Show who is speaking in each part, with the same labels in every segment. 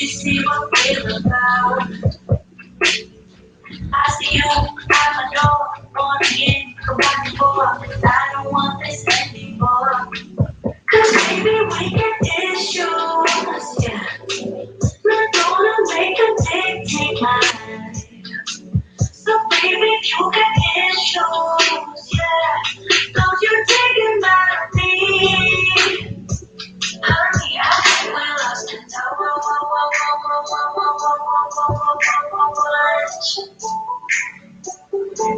Speaker 1: you see what we're about? I see you at my door, once again, go back and forth. I don't want this anymore. Cause baby, we get issues, yeah. We're gonna make a take mine. So baby, you get issues, yeah. Don't you take it out of me. Honey, I think we're lost in touch.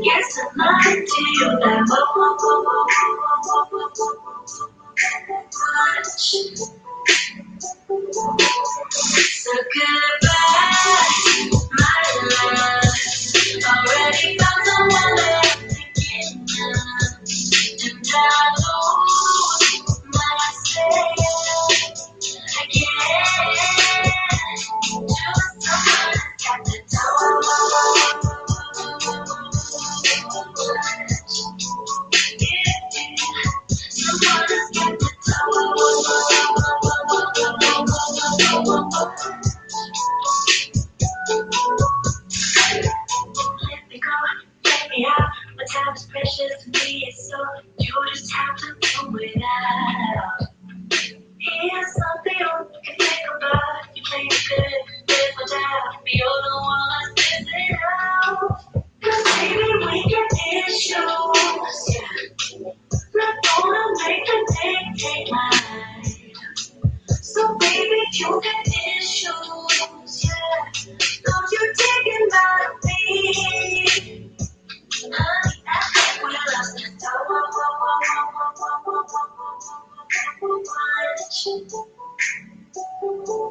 Speaker 1: Yes, I'm lying to you that much. So goodbye, my love. Already found someone that I'm thinking of. And I lose myself again. Just someone got the someone has got the let me go, let me out. My time is precious to me, so you just have to do it out. Here's something you can think about. You play it good, there's no doubt. But you're the one that's missing out. Cause baby, we get issues, yeah. We're gonna make a take mine. So baby, you get issues, yeah. Don't you take it out of me. Honey, I think we're lost in touch.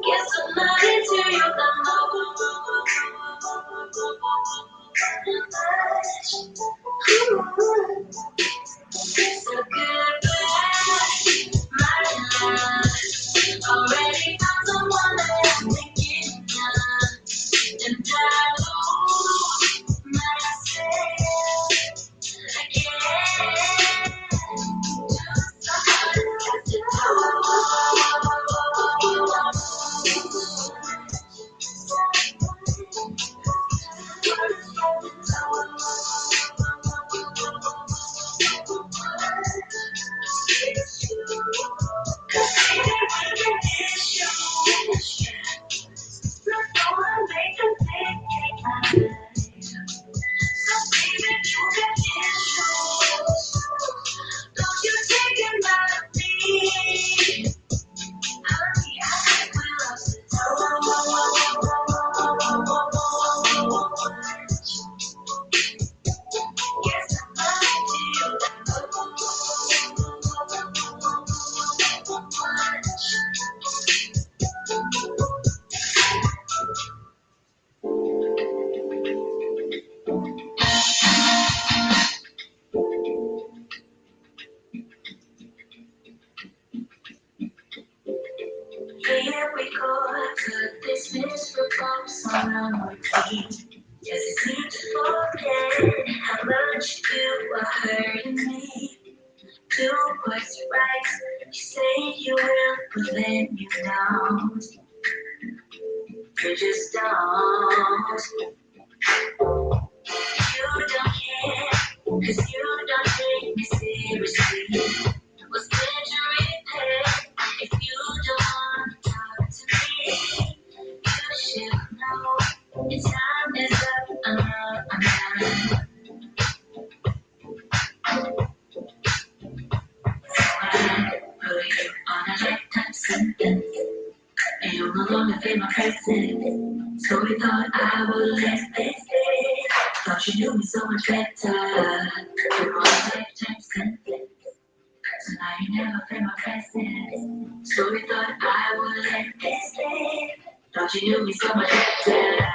Speaker 1: Guess I'm not into you the most. So goodbye, my love. Already found someone that I'm thinking of. And I lose myself again. Someone got to here we go, cut this miserable song on repeat. Just seem to forget how much you are hurting me. Do what's right, you say you will, but then you don't. You just don't. You don't care, cause you don't take me seriously. What's meant to repay if you don't want to talk to me? You should know your time is up. I'm done. So I put you on a lifetime sentence, and you'll no longer feel my presence. So we thought I would let this be. Thought you knew me so much better. You're on a lifetime sentence. So now you never feel my presence. So we thought I would let this be. Thought you knew me so much better.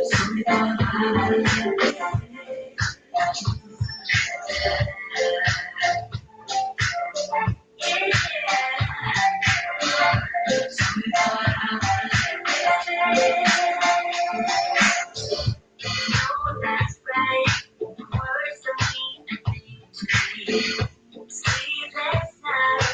Speaker 1: So we thought I would let this be. So we thought I would let this be. No, that's right. The words don't mean a thing to me. Sleepless nights.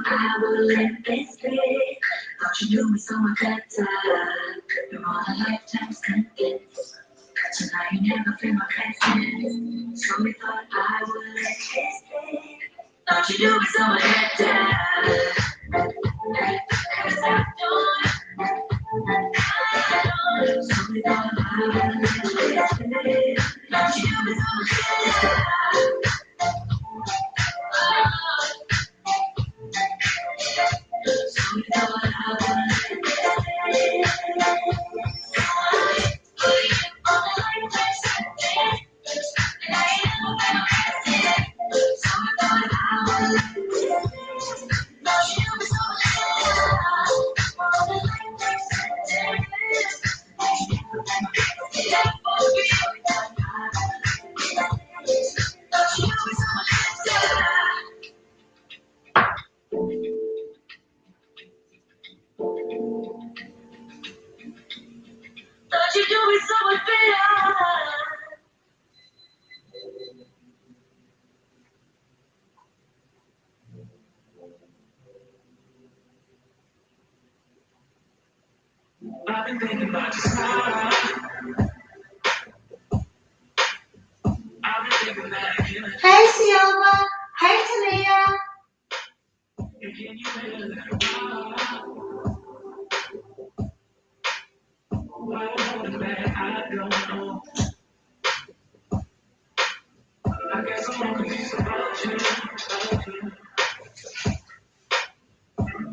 Speaker 1: I would let this be. Thought you knew me so much better. You're all a lifetime's convinced. So now you never feel my presence. So we thought I would let this be. Thought you knew me so much better. Cause I don't, so we thought I would let this be. Thought you knew me so much better. So we thought I would let this be. Thought you do me so much better. I've been thinking about your smile. I've been thinking that you. Hey, Silva. Hey, Talia. Can you hear that? Why I don't know. I guess I'm only about you.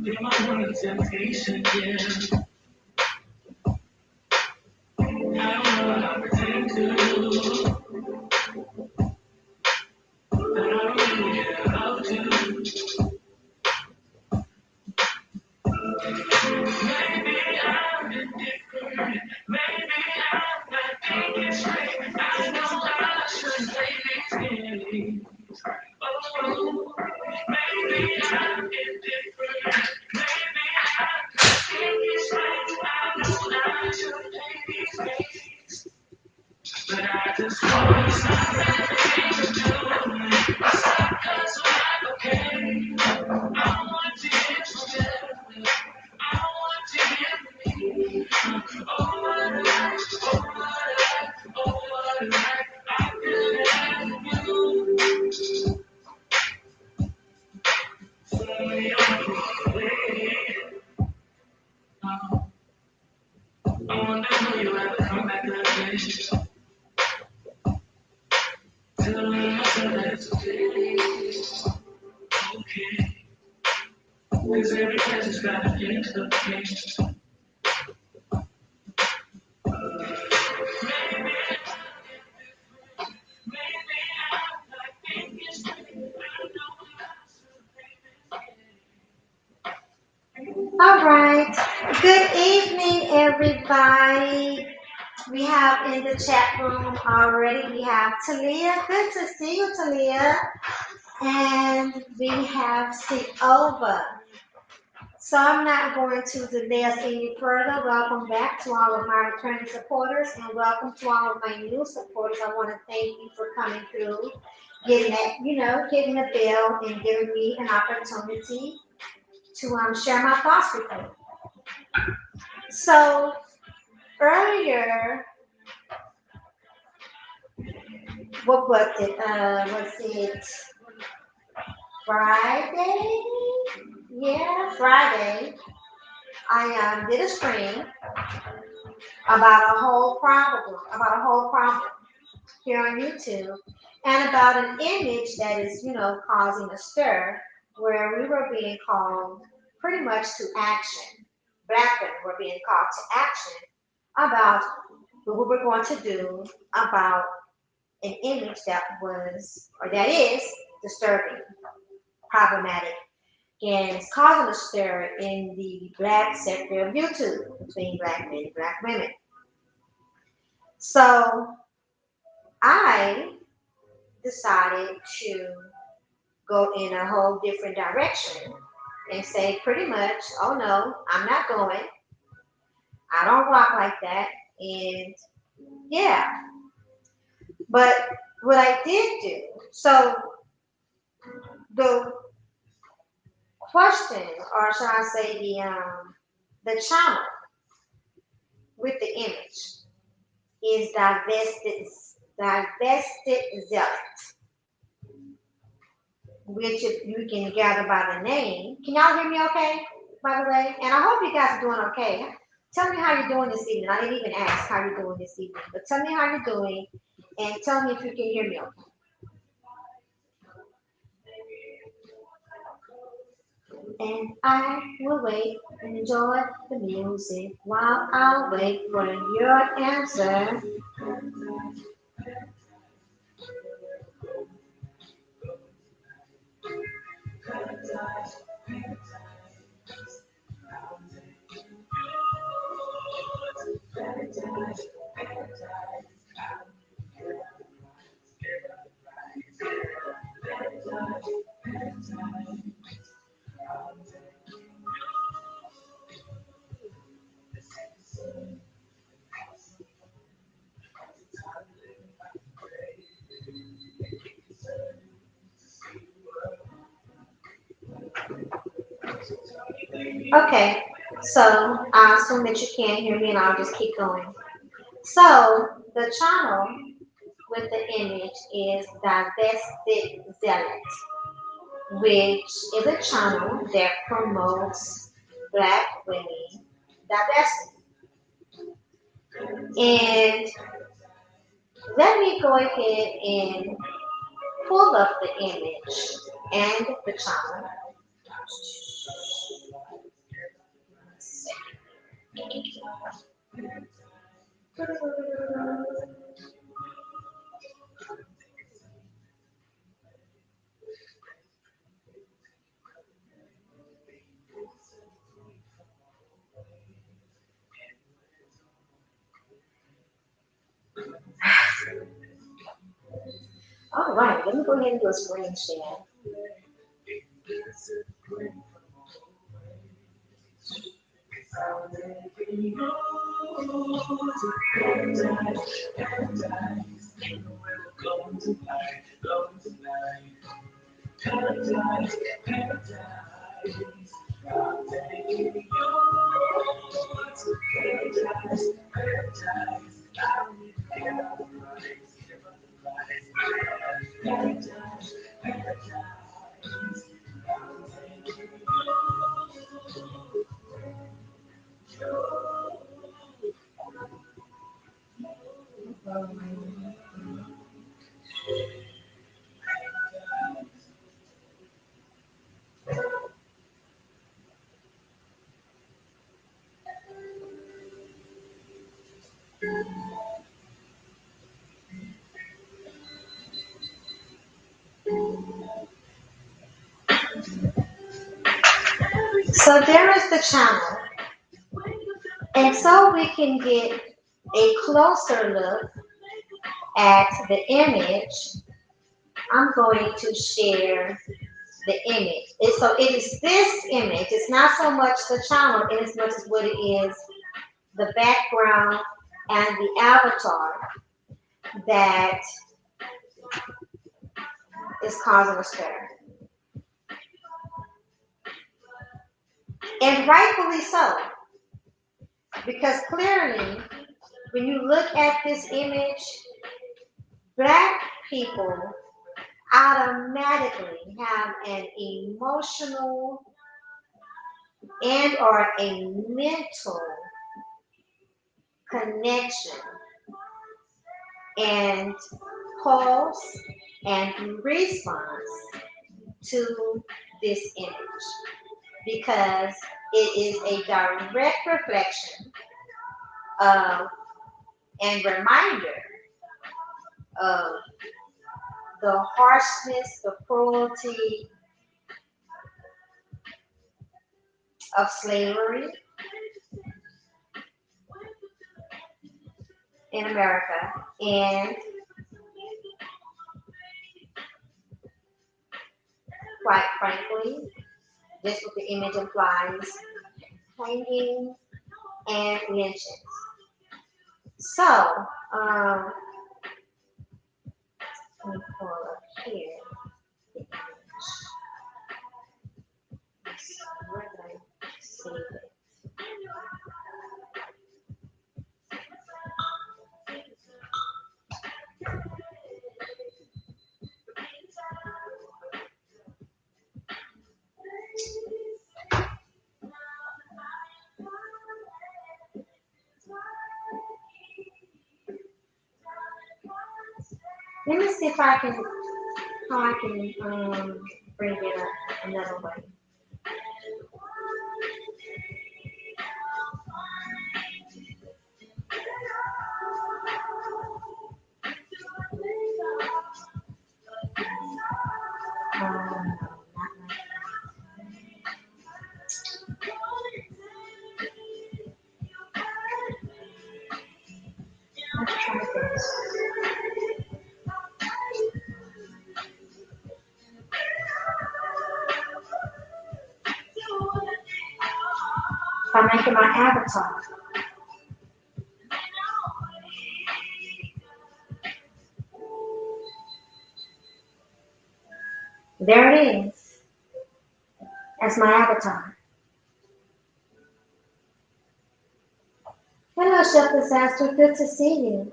Speaker 1: You're my only temptation, yeah. I don't know how to pretend to. But I don't really care how to. Maybe I'm indifferent. Maybe I'm not thinking straight. I know I should play these games. Oh, maybe I'm indifferent. Maybe I'm not thinking straight. I know I should play these games. But I just want to stop and do. Stop 'cause I'm okay. I want to get together. I want to get me. Oh, what a life, oh, what a life, oh, what a life I could have you. Only on the way. Oh, I wonder will you ever come back again. Telling myself that it's okay. Okay. 'Cause every place has got a place to be. All right. Good evening, everybody. We have in the chat room already, we have Talia. Good to see you, Talia. And we have Silva. So I'm not going to delay us any further. Welcome back to all of my returning supporters and welcome to all of my new supporters. I want to thank you for coming through, getting that, getting a bell and giving me an opportunity to share my thoughts with you. So earlier, what was it? Was it Friday? Yeah, Friday. I did a stream about a whole problem here on YouTube, and about an image that is, causing a stir, where we were being called pretty much to action. Black women were being called to action about what we were going to do about an image that was, or that is, disturbing, problematic, and it's causing a stir in the black sector of YouTube between black men and black women. So I decided to go in a whole different direction and say pretty much, oh no, I'm not going. I don't rock like that. And yeah, but what I did do, so the question, or shall I say the channel with the image is divested zealot, which if you can gather by the name. Can y'all hear me okay, by the way? And I hope you guys are doing okay. Tell me how you're doing this evening. I didn't even ask how you're doing this evening, but tell me how you're doing and tell me if you can hear me okay. And I will wait and enjoy the music while I wait for your answer. Okay, so I assume that you can't hear me and I'll just keep going. So the channel with the image is Divested Zealot, which is a channel that promotes black women divesting. And let me go ahead and pull up the image and the channel. All right, let me go ahead and do a screen share. So there is the channel. And so we can get a closer look at the image. I'm going to share the image. So it is this image. It's not so much the channel in as much as what it is the background and the avatar that is causing a stir. And rightfully so, because clearly when you look at this image, black people automatically have an emotional and or a mental connection and pulse and response to this image because it is a direct reflection of and reminder of the harshness, the cruelty of slavery in America, and quite frankly, just what the image implies, hanging and lynchings. So, let me pull up here the image. Where did I save it? Let me see if I can how I can bring it up another way. No, not like let's try this. If I make it my avatar. There it is. As my avatar. Hello, Chef Disaster. Good to see you.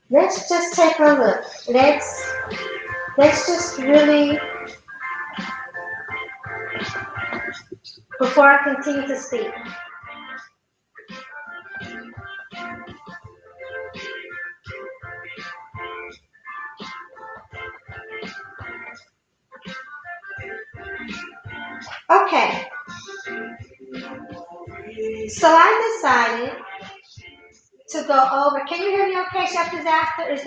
Speaker 1: Let's just take a look. Let's just really before I continue to speak. Okay, so I decided to go over. Can you hear me okay, Chef Disaster? Is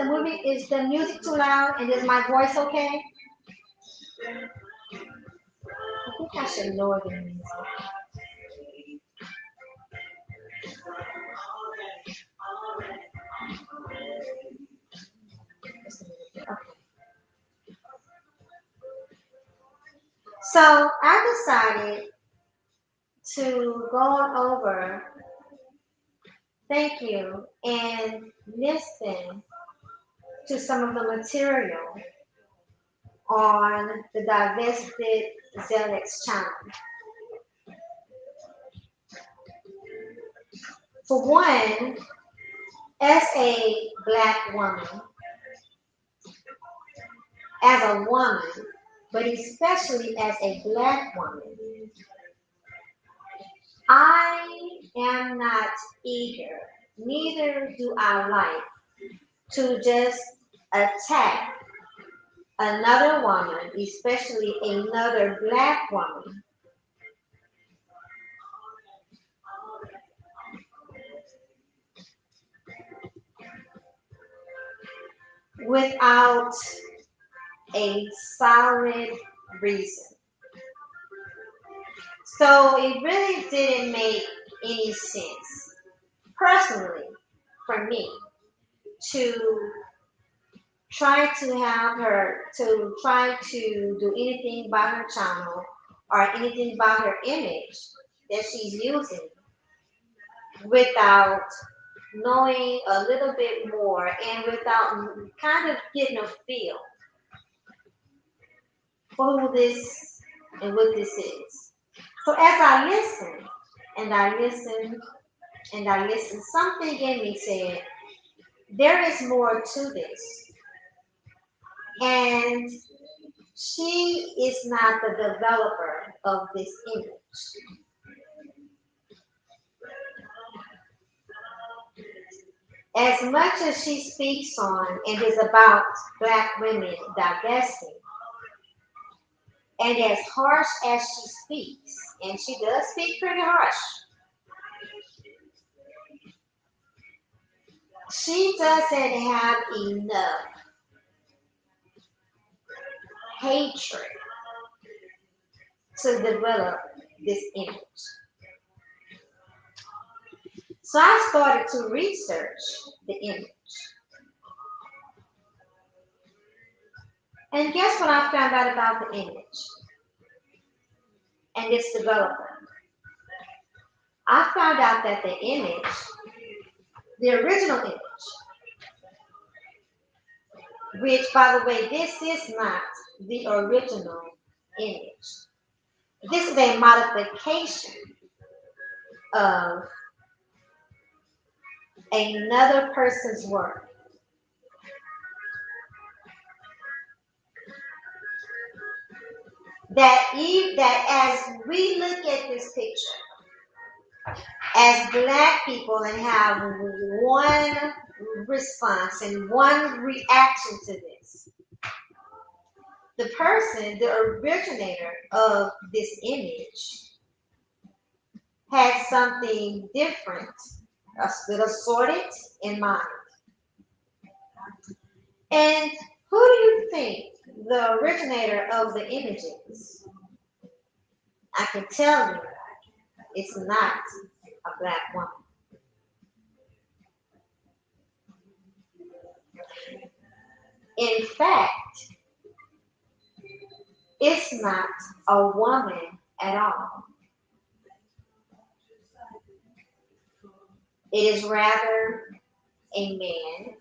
Speaker 1: the music too loud and is my voice okay? I think I should lower the music. Okay. So I decided to go on over, thank you, and listen to some of the material on the Divested Zealot's channel. For one, as a black woman, as a woman, but especially as a black woman, I am not eager, neither do I like to just attack another woman, especially another black woman, without a solid reason. So it really didn't make any sense, personally, for me to try to do anything about her channel or anything about her image that she's using without knowing a little bit more and without kind of getting a feel for who this and what this is. So as I listened and I listened and I listened, something in me said, there is more to this. And she is not the developer of this image. As much as she speaks on and is about black women divesting, and as harsh as she speaks, and she does speak pretty harsh, she doesn't have enough hatred to develop this image. So I started to research the image. And guess what I found out about the image and its developer? I found out that the image, the original image, which by the way, this is not the original image. This is a modification of another person's work. That as we look at this picture, as black people and have one response and one reaction to this, the person, the originator of this image, had something different, a little sorted in mind. And who do you think the originator of the image is? I can tell you it's not a black woman. In fact, it's not a woman at all. It is rather a man.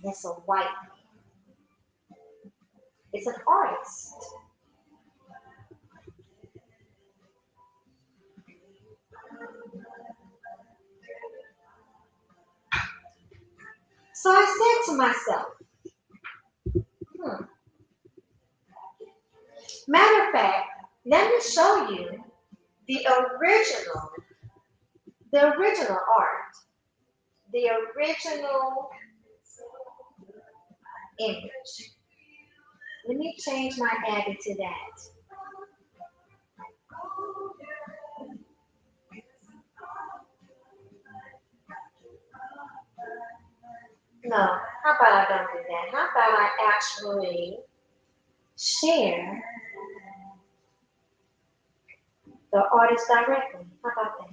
Speaker 1: It's a white man. It's an artist. So I said to myself, hmm, matter of fact, let me show you the original, the original art, the original image. Let me change my Abby to that. No, how about I don't do that? How about I actually share the artist directly? How about that?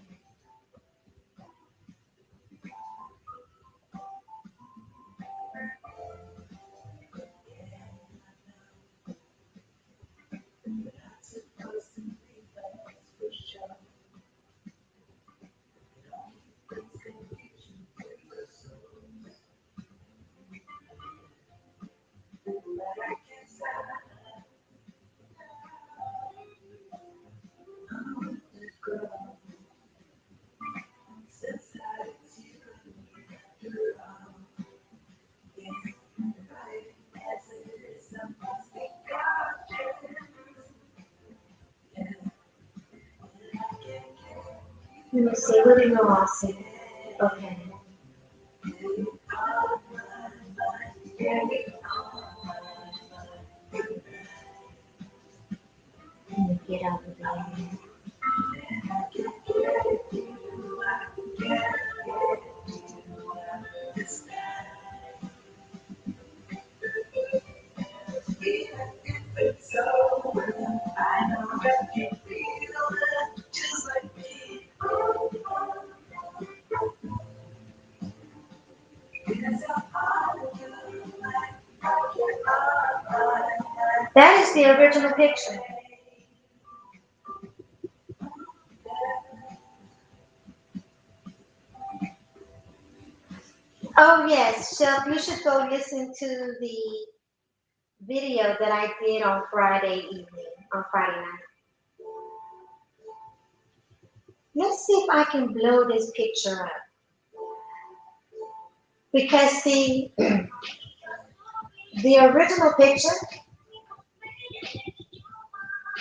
Speaker 1: Let me see. What do you know? I'll see. Okay. Let me get out of there. That is the original picture. Oh yes, Shelf, you should go listen to the video that I did on Friday evening, on Friday night. Let's see if I can blow this picture up. Because see, the original picture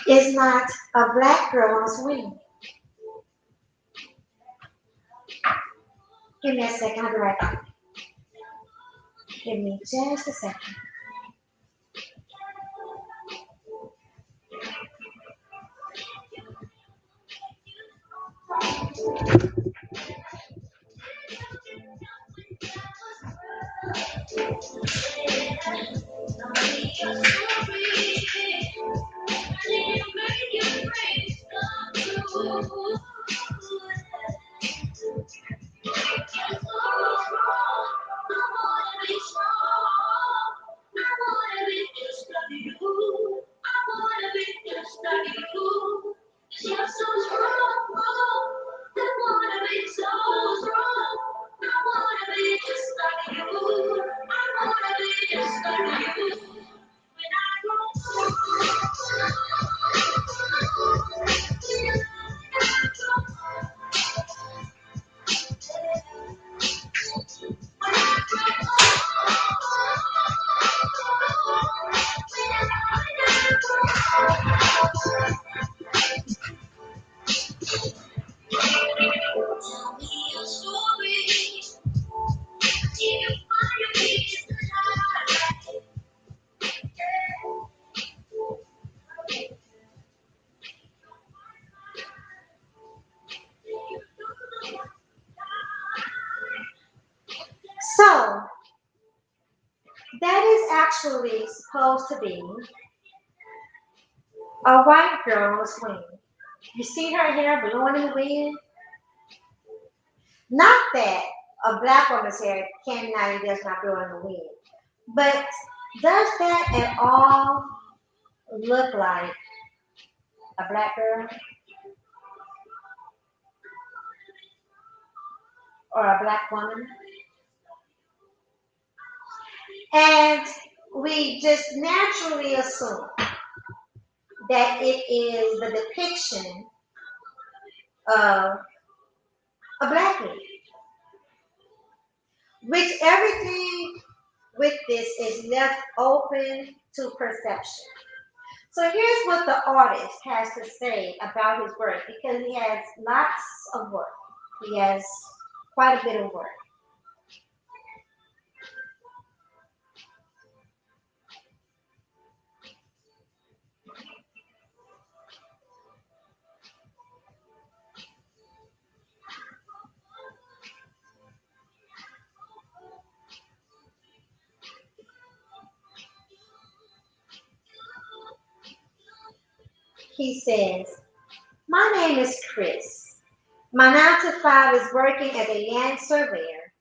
Speaker 1: is not a black girl on swing. Give me a second, I'll be right back. Give me just a second. actually supposed to be a white girl on a swing. You see her hair blowing in the wind? Not that a black woman's hair cannot and does not blow in the wind, but does that at all look like a black girl or a black woman? And we just naturally assume that it is the depiction of a black lady, which everything with this is left open to perception. So here's what the artist has to say about his work because he has lots of work. He has quite a bit of work. He says, "My name is Chris. My 9 to 5 is working as a land surveyor.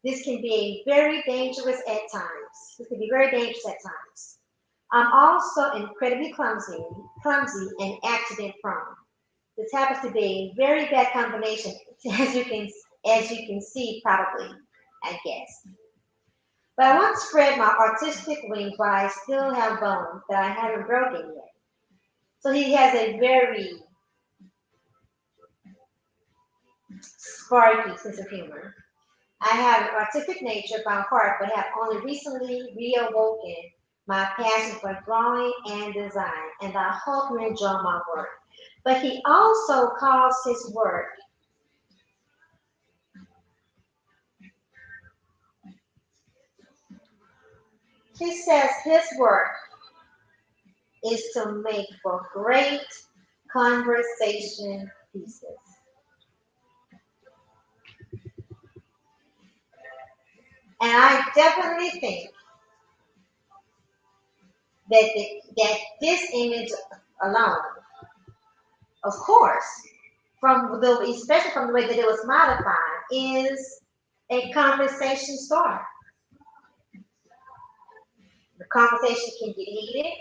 Speaker 1: This can be very dangerous at times. This can be very dangerous at times. I'm also incredibly clumsy and accident prone. This happens to be a very bad combination, as you can see probably, I guess. But I want to spread my artistic wings while I still have bones that I haven't broken yet." So he has a very sparky sense of humor. "I have an artistic nature by heart, but have only recently reawoken my passion for drawing and design, and I hope you enjoy my work." But he also calls his work, he says his work is to make for great conversation pieces. And I definitely think that this image alone, of course, especially from the way that it was modified, is a conversation starter. The conversation can get heated,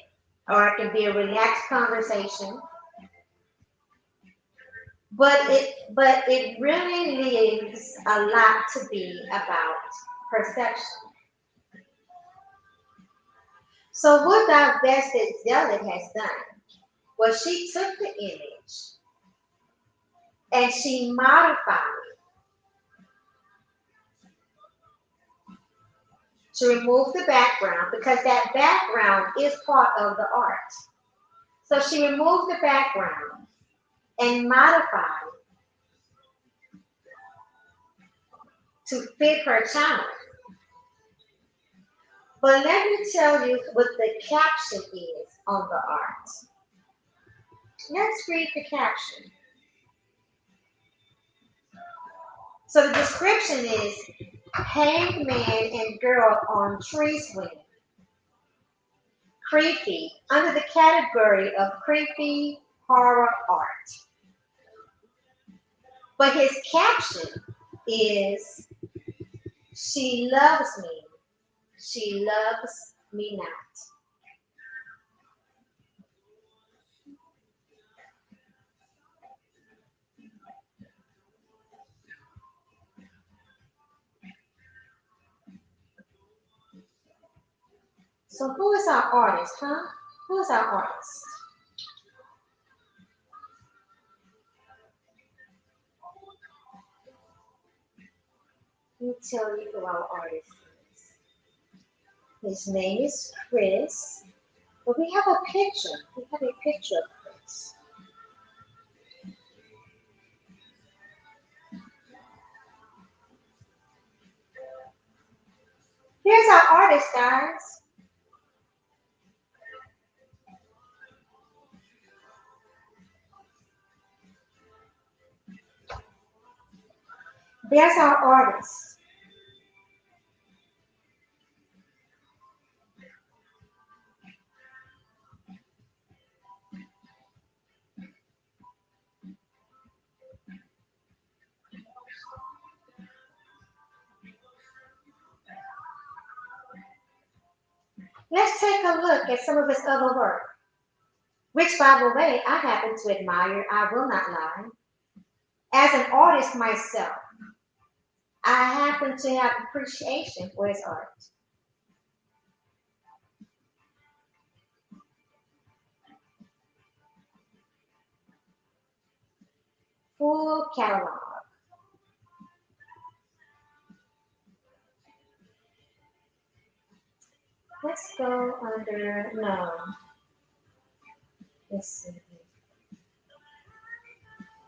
Speaker 1: or it can be a relaxed conversation, but it really leaves a lot to be about perception. So what our vested zealot has done was she took the image and she modified it to remove the background because that background is part of the art. So she removed the background and modified to fit her channel. But let me tell you what the caption is on the art. Let's read the caption. So the description is hanged man and girl on tree swing. Creepy, under the category of creepy horror art. But his caption is she loves me. She loves me not. So who is our artist, huh? Who is our artist? Let me tell you who our artist is. His name is Chris, but we have a picture. We have a picture of Chris. Here's our artist, guys. There's our artist. Let's take a look at some of his other work, which, by the way, I happen to admire, I will not lie. As an artist myself, I happen to have appreciation for his art. Full catalog. Let's go under, no, let's see.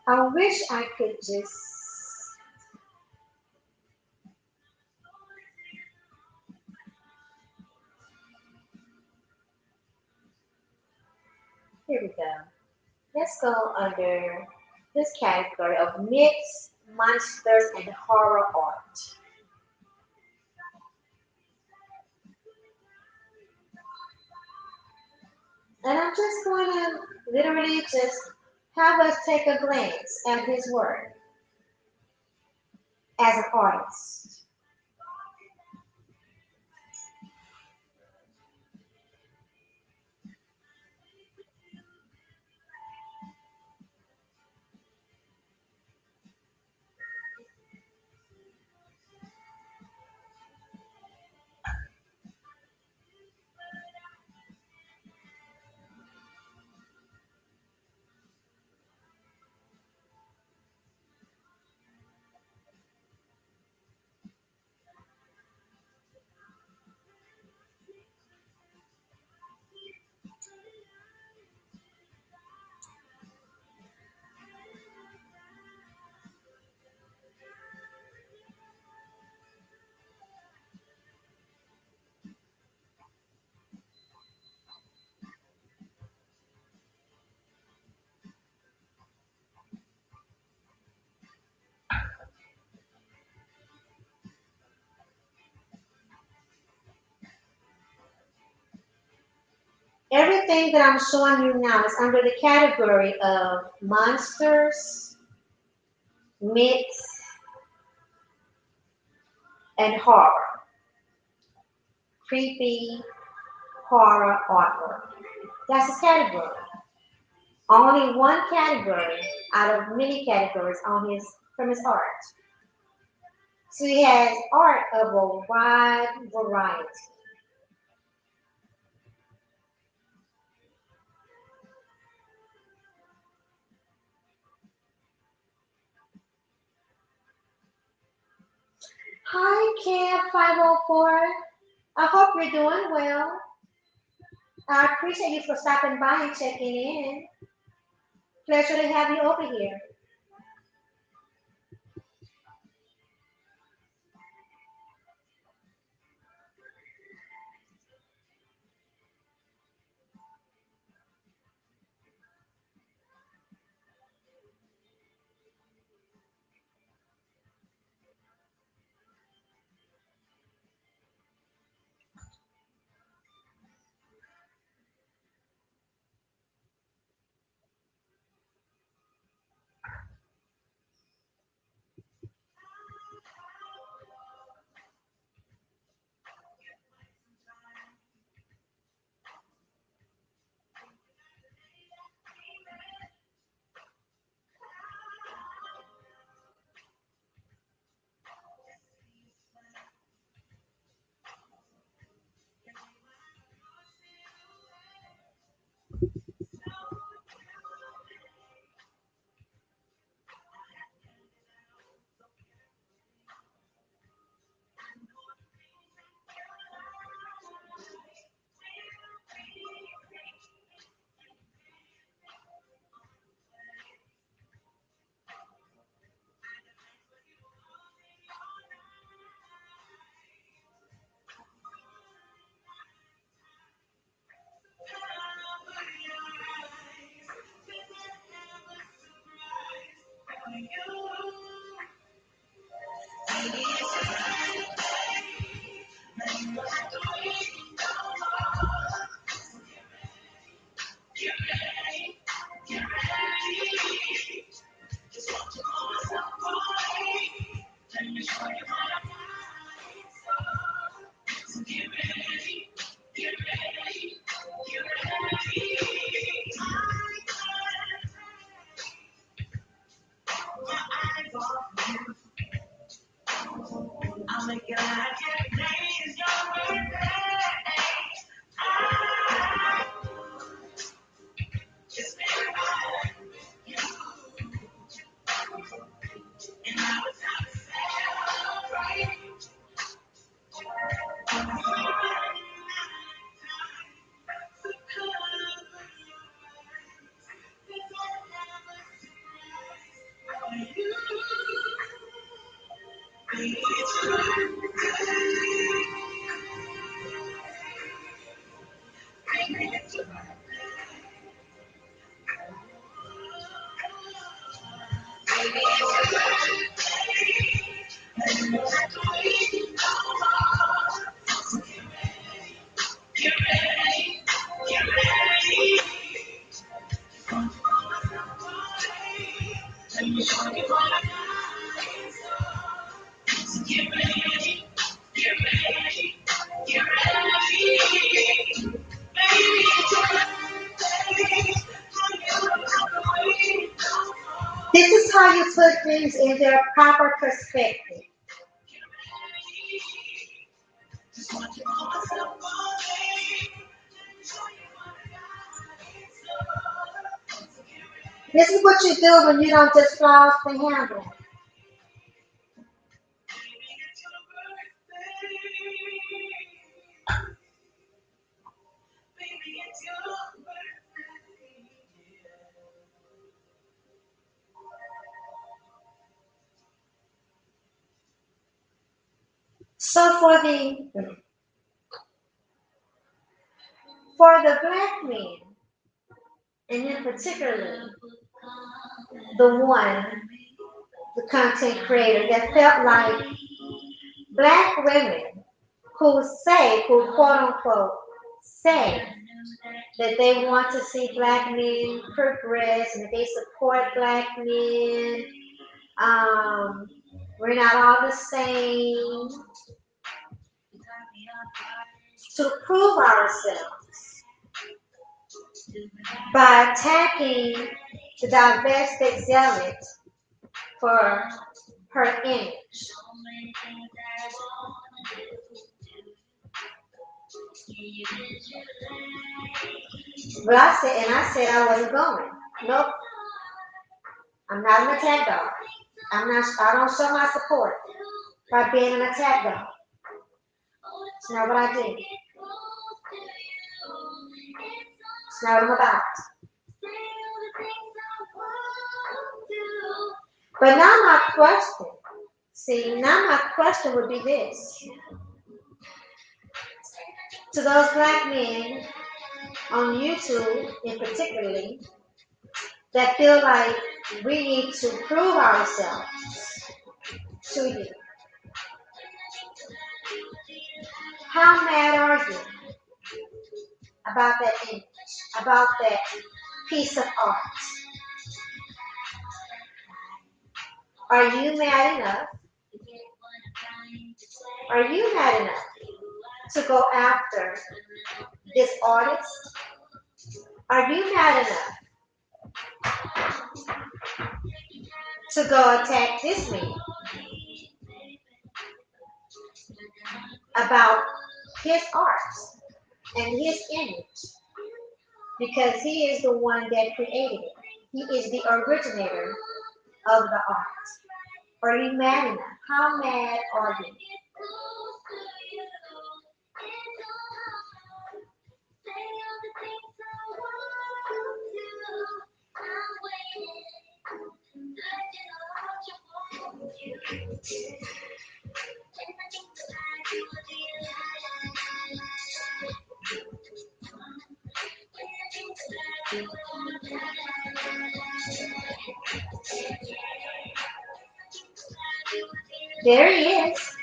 Speaker 1: I wish I could just, here we go. Let's go under this category of myths, monsters, and horror art. And I'm just going to literally just have us take a glance at his work as an artist. Everything that I'm showing you now is under the category of monsters, myths, and horror. Creepy horror artwork. That's his category. Only one category out of many categories on his from his art. So he has art of a wide variety. Hi, Camp 504. I hope you're doing well. I appreciate you for stopping by and checking in. Pleasure to have you over here.
Speaker 2: This is how you put things in their proper perspective. This is what you do when you don't just fly off the handle. So for the black men, and in particular the content creator that felt like black women who quote unquote say that they want to see black men progress and that they support black men. Um, we're not all the same. To prove ourselves by attacking the divested zealot for her image. But I said I wasn't going. Nope, I'm not an attack dog. I don't show my support by being an attack dog. It's not what I do. It's not what I'm about. But now my question would be this. To those black men on YouTube in particularly that feel like we need to prove ourselves to you. How mad are you about that image, about that piece of art? Are you mad enough? Are you mad enough to go after this artist? Are you mad enough to go attack this man about his art and his image? Because he is the one that created it. He is the originator of the art. Are you mad enough? How mad are you? There he is.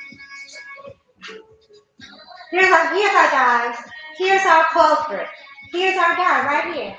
Speaker 2: Here's our guys. Here's our culprit. Here's our guy right here.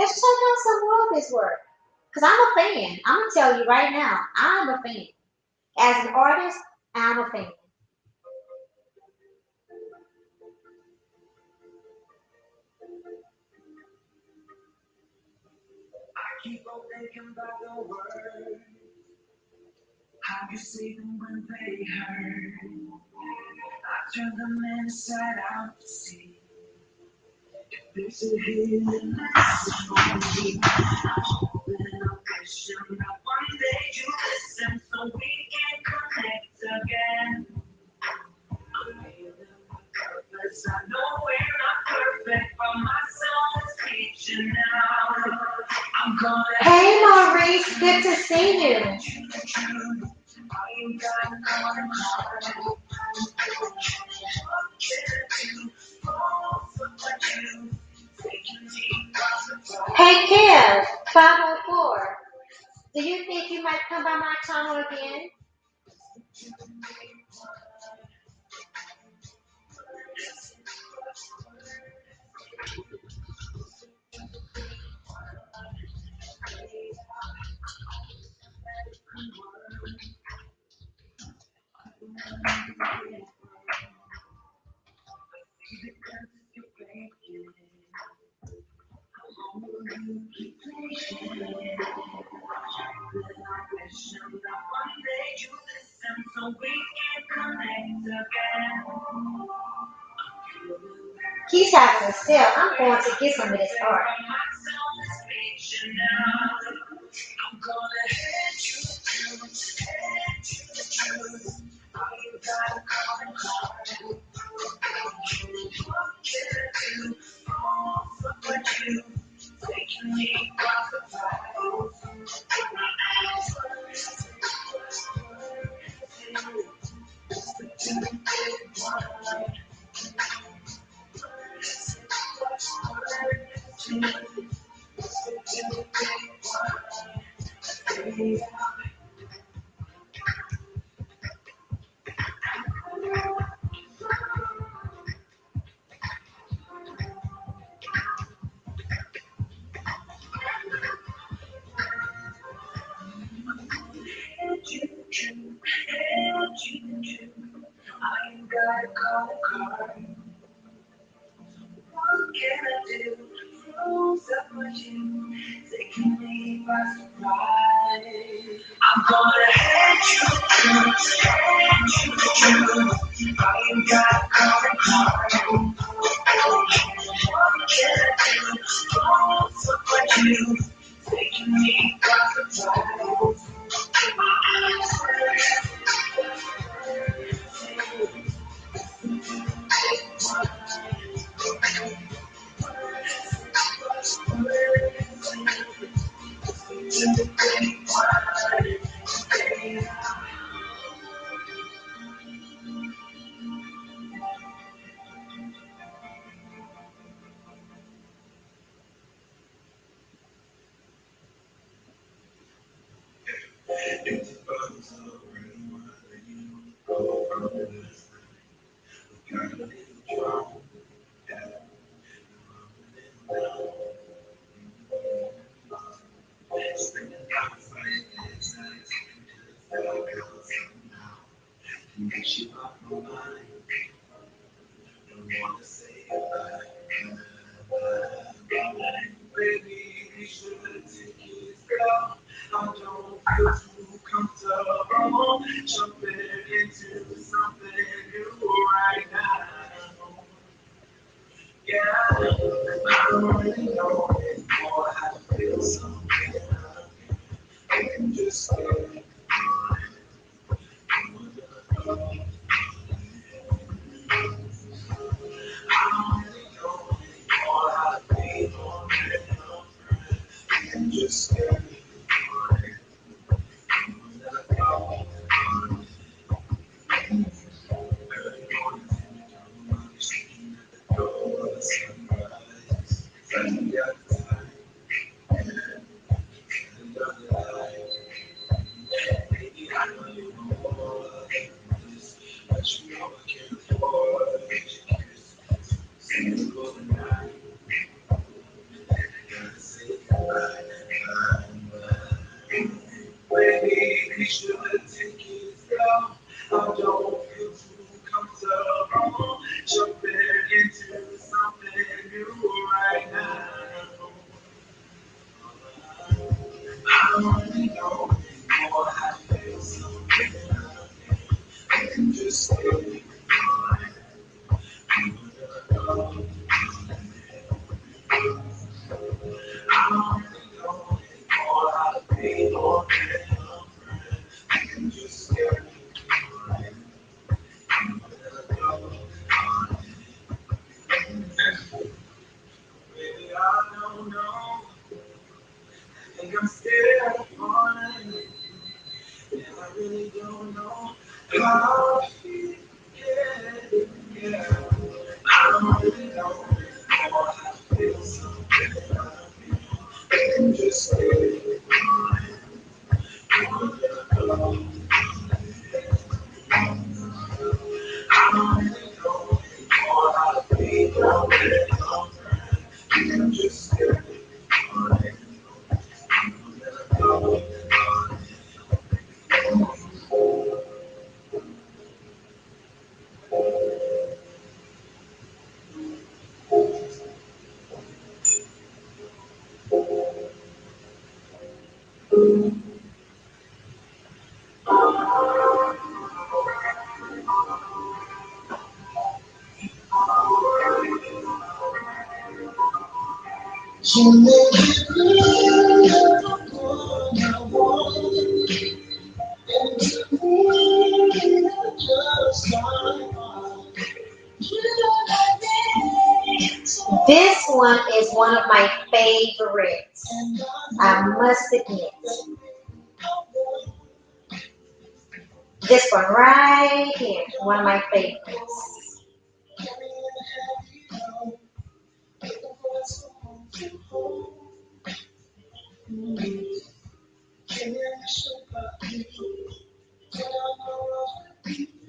Speaker 2: Let's check out some more of his work. Because I'm a fan. I'm going to tell you right now, I'm a fan. As an artist, I'm a fan.
Speaker 1: I keep on thinking about the words, how you say them when they hurt. I turn them inside out to see if there's a hidden message for me. Then I wish that one day you listen so we can connect again. I'm feeling my purpose. I know we're not perfect, but my soul is reaching out. I'm gonna
Speaker 2: Hey, Maurice, good to see you.
Speaker 1: I ain't got no heart.
Speaker 2: Hey, Kev, 504. Do you think you might come by my channel again?
Speaker 1: One day you listen so we can connect again.
Speaker 2: He's having a sale. I'm going to get some of this art.
Speaker 1: My soul is reaching out. I'm gonna head you to, head you to truth. I ain't gotta call and call. What can I do? Oh, for you. Taking me across the files. Head you to, head you to. I ain't gotta call the car. What can I do? Froze up with you, taking me by surprise. I'm gonna head you to, head you to. I ain't gotta call the car. What can I do? Froze up with you, taking me by surprise.
Speaker 2: This one is one of my favorites. I must admit. This one right here, one of my favorites.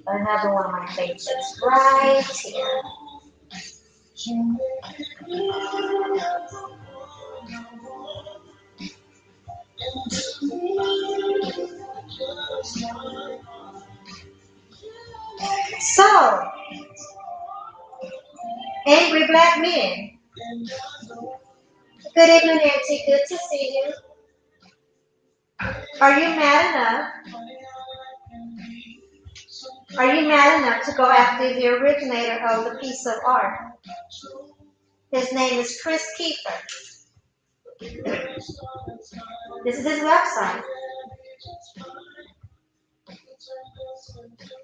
Speaker 2: Another one of my favorites right here. So, angry black men. Good evening, Nancy. Good to see you. Are you mad enough? Are you mad enough to go after the originator of the piece of art? His name is Chris Kiefer. This is his website.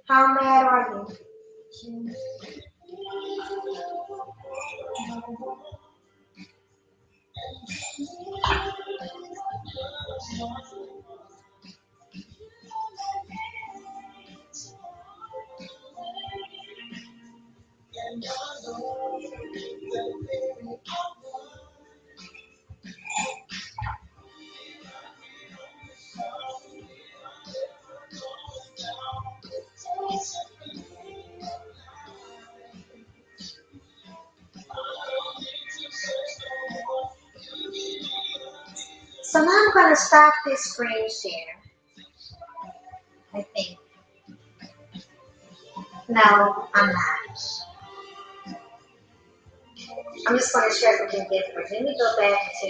Speaker 2: How mad are you? So now I'm going to stop this screen share, I think. No, I'm not. I'm just going to share something different. Let me go back to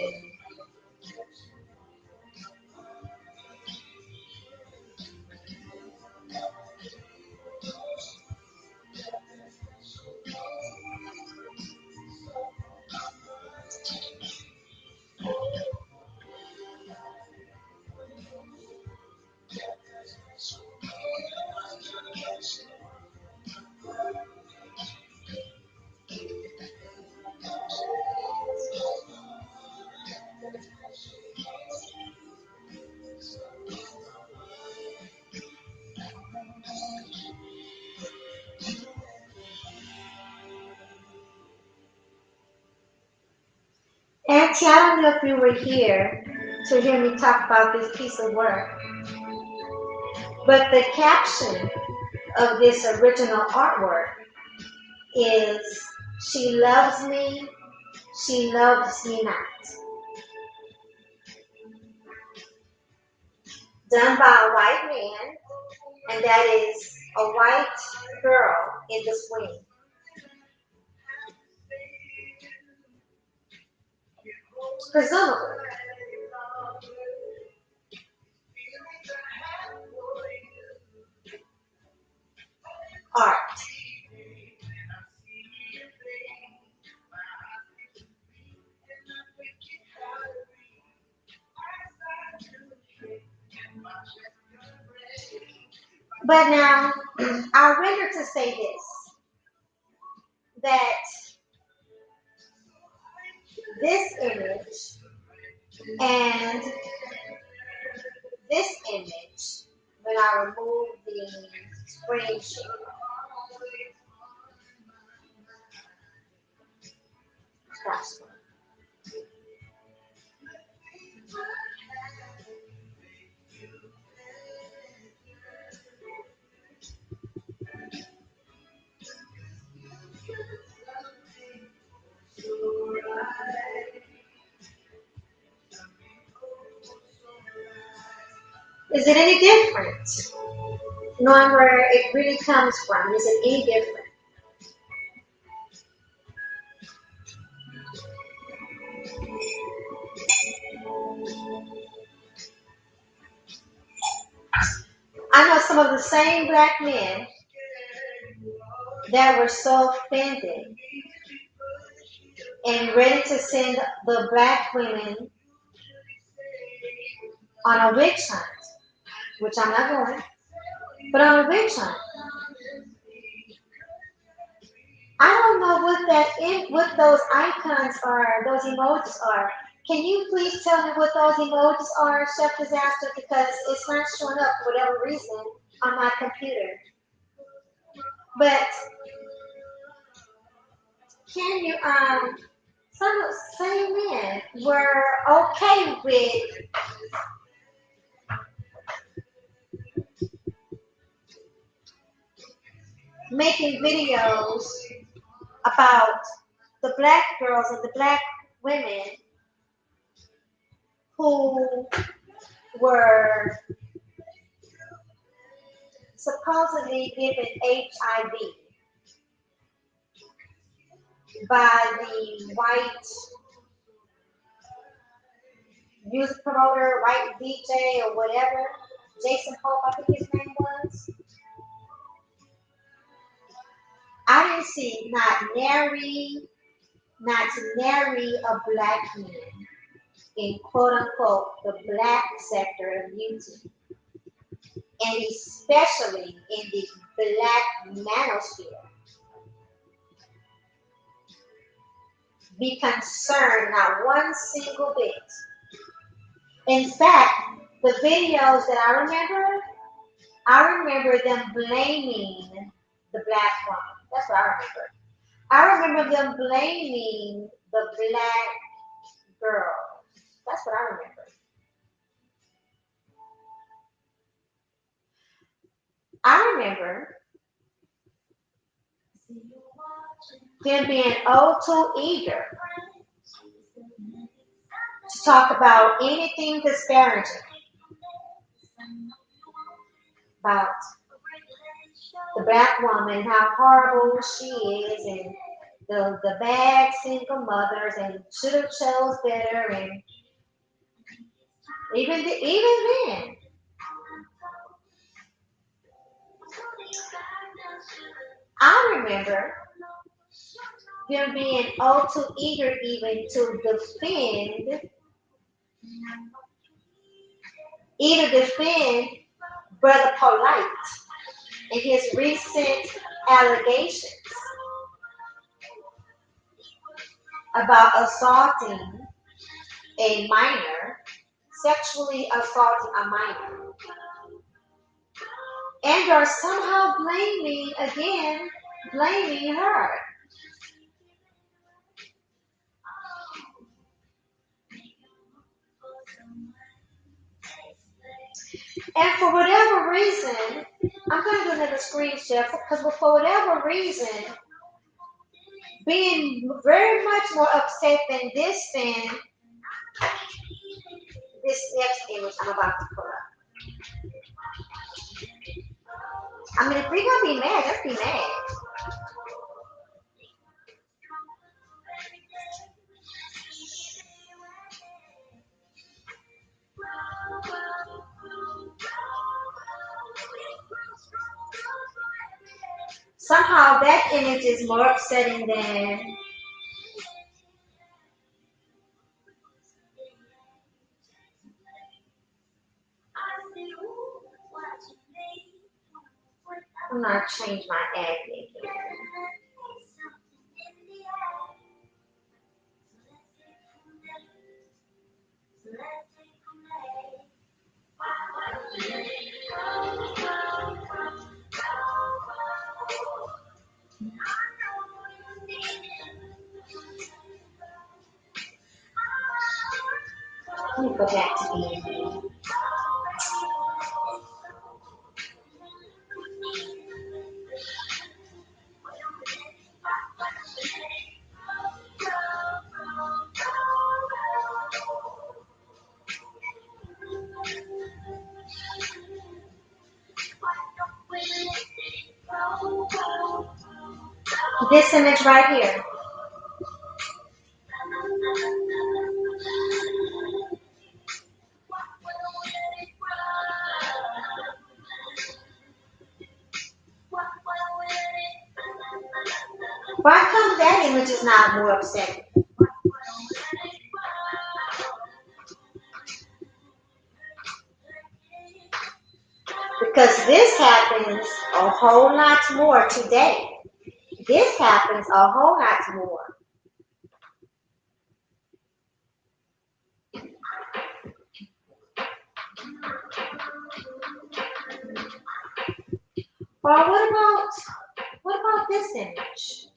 Speaker 2: Auntie, I don't know if you were here to hear me talk about this piece of work, but the caption of this original artwork is, "She loves me, she loves me not." Done by a white man, and that is a white girl in the swing. Presumably, art. But now, I render to say this, that this image and this image, when I remove the screen share, is it any different? Knowing where it really comes from, is it any different? some of the same black men that were so offended and ready to send the black women on a witch hunt, which I'm not going, but on a witch hunt. I don't know what those icons are, those emojis are. Can you please tell me what those emojis are, Chef Disaster? Because it's not showing up for whatever reason on my computer. But can you some of the same men were okay with making videos about the black girls and the black women who were supposedly given HIV by the white music promoter, white DJ or whatever, Jason Pope, I think his name was. I didn't see not nary a black man in quote unquote the black sector of YouTube, and especially in the black manosphere, be concerned not one single bit. In fact, the videos that I remember them blaming the black woman. That's what I remember. I remember them blaming the black girl. That's what I remember. I remember them being oh too eager to talk about anything disparaging about the black woman, how horrible she is, and the bad single mothers, and should have chose better, and even then, I remember them being all too eager even to defend Brother Polite in his recent allegations about assaulting a minor, sexually assaulting a minor, and are somehow blaming her. And for whatever reason, I'm going to do another screen share because for whatever reason, being very much more upset than this next image I'm about to pull up. I mean, if we're going to be mad, let's be mad. Somehow that image is more upsetting than I'm gonna change my ad again. Let me go back to being. This image right here. image is not more upsetting. Because this happens a whole lot more today. This happens a whole lot more. Or what about this image?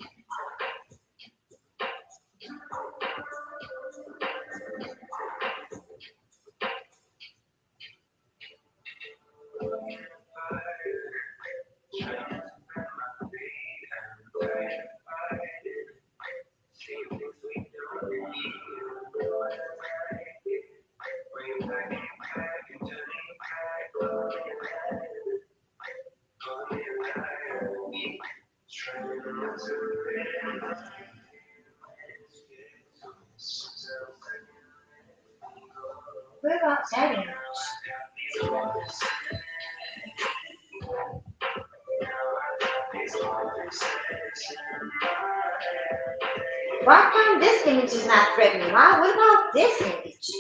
Speaker 2: What about that image? Why come this image is not threatening? Why? What about this image?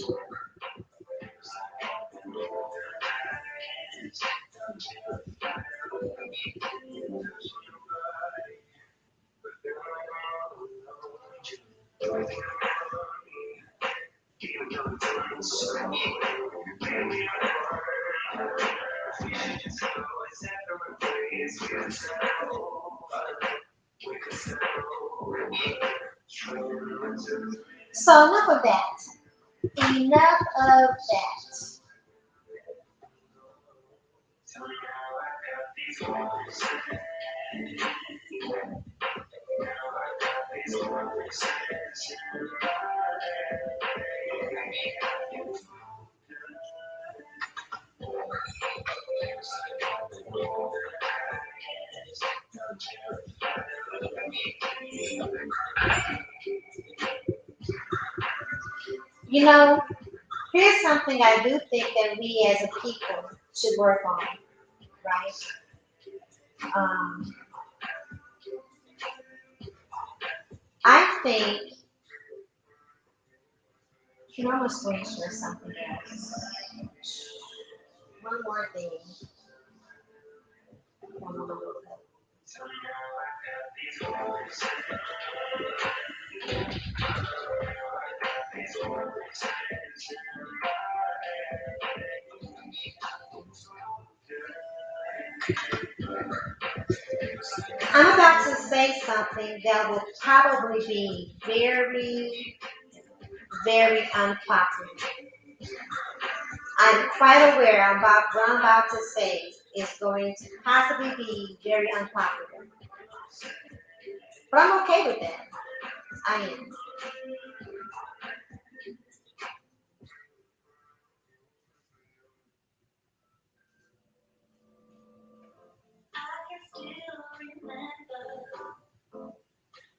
Speaker 2: So enough of that. Enough of that. You know, here's something I do think that we as a people should work on, right? Um, I think, I'm going to screen share something else. One more thing. I'm about to say something that will probably be very, very unpopular. I'm quite aware what I'm about to say is going to possibly be very unpopular. But I'm okay with that. I am.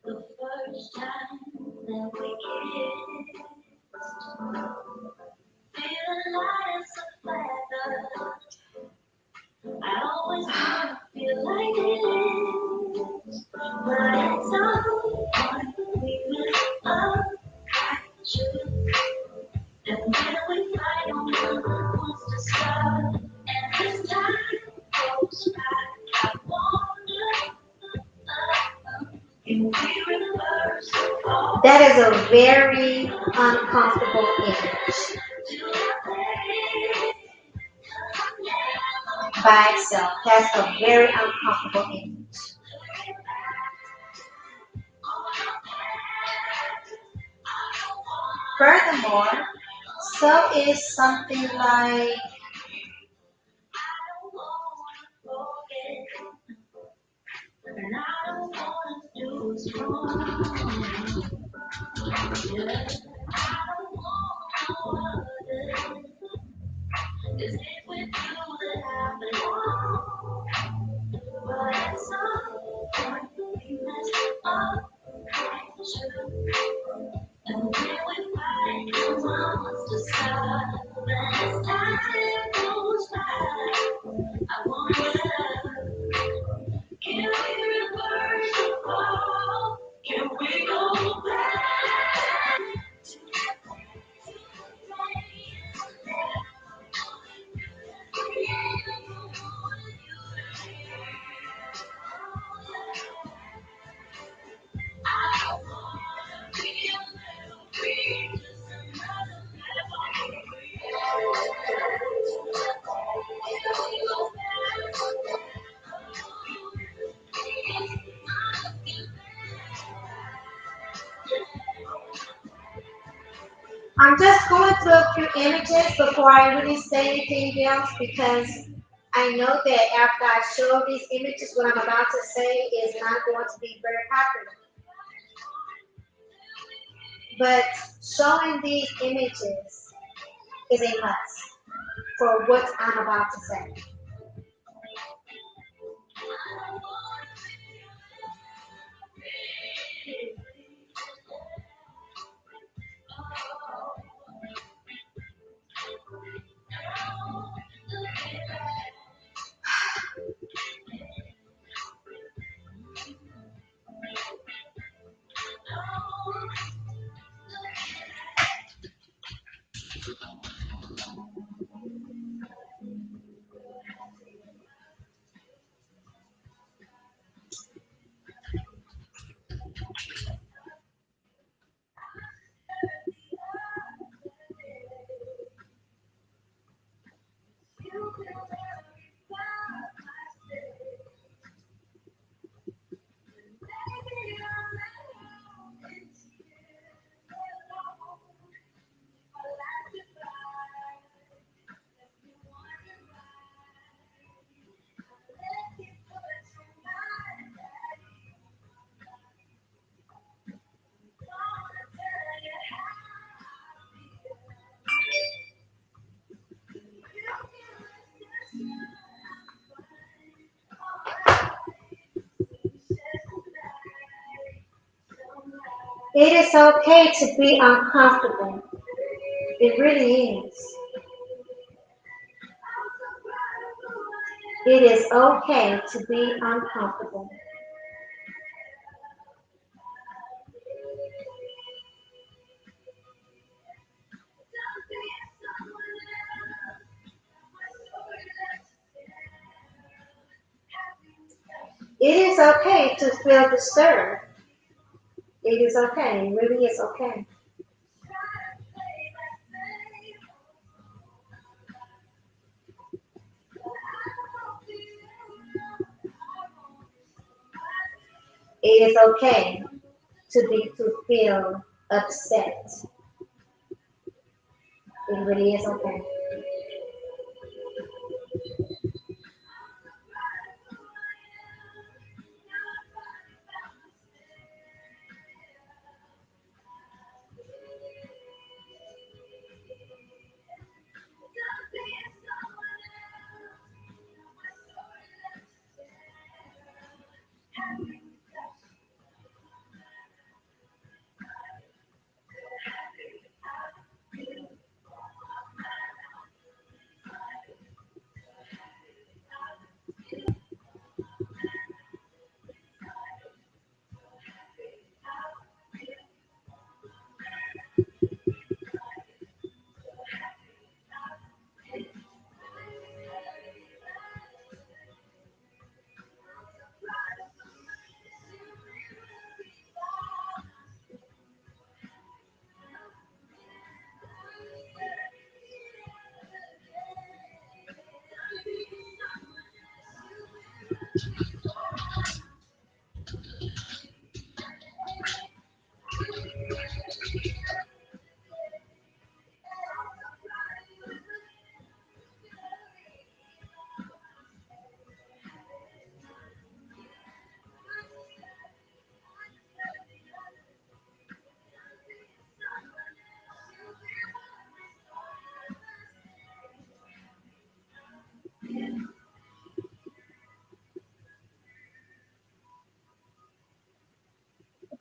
Speaker 1: The first time that we kissed, feeling light as a feather. I always wanna feel like this, but it's so hard to leave up. And when we fight, no one wants to stop. And as time goes by, I wonder if we reverse all.
Speaker 2: That is a very uncomfortable image by itself. That's a very uncomfortable image. Furthermore, so is something like
Speaker 1: And I don't wanna do is wrong. Yeah, I don't wanna is it with you that I belong? But at some point we messed up, true. And when we fight, no one wants to stop. But as time goes by, I wonder, can we reverse the fall? Can we go
Speaker 2: I'm just going through a few images before I really say anything else because I know that after I show these images, what I'm about to say is not going to be very popular. But showing these images is a must for what I'm about to say. It is okay to be uncomfortable. It really is. It is okay to be uncomfortable. It is okay to feel disturbed. It is okay. It really is okay. It is okay to feel upset. It really is okay.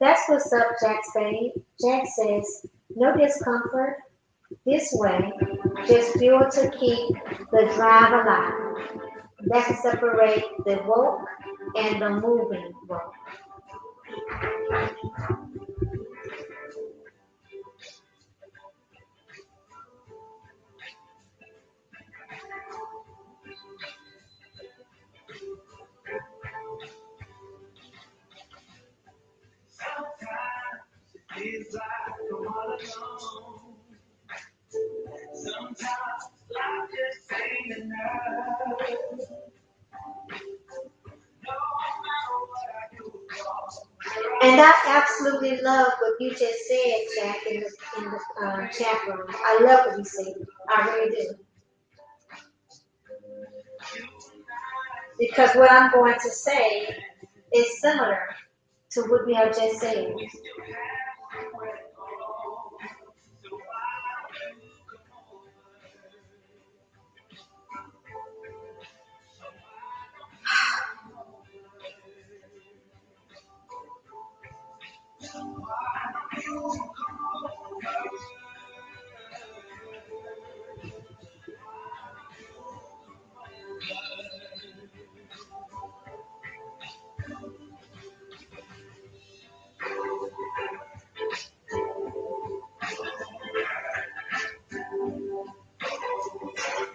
Speaker 2: That's what's up, Jack Spade. Jack says, no discomfort this way, just fuel to keep the drive alive. That's to separate the woke and the moving woke. And I absolutely love what you just said, Jack, in the chat room. I love what you said. I really do. Because what I'm going to say is similar to what we have just said.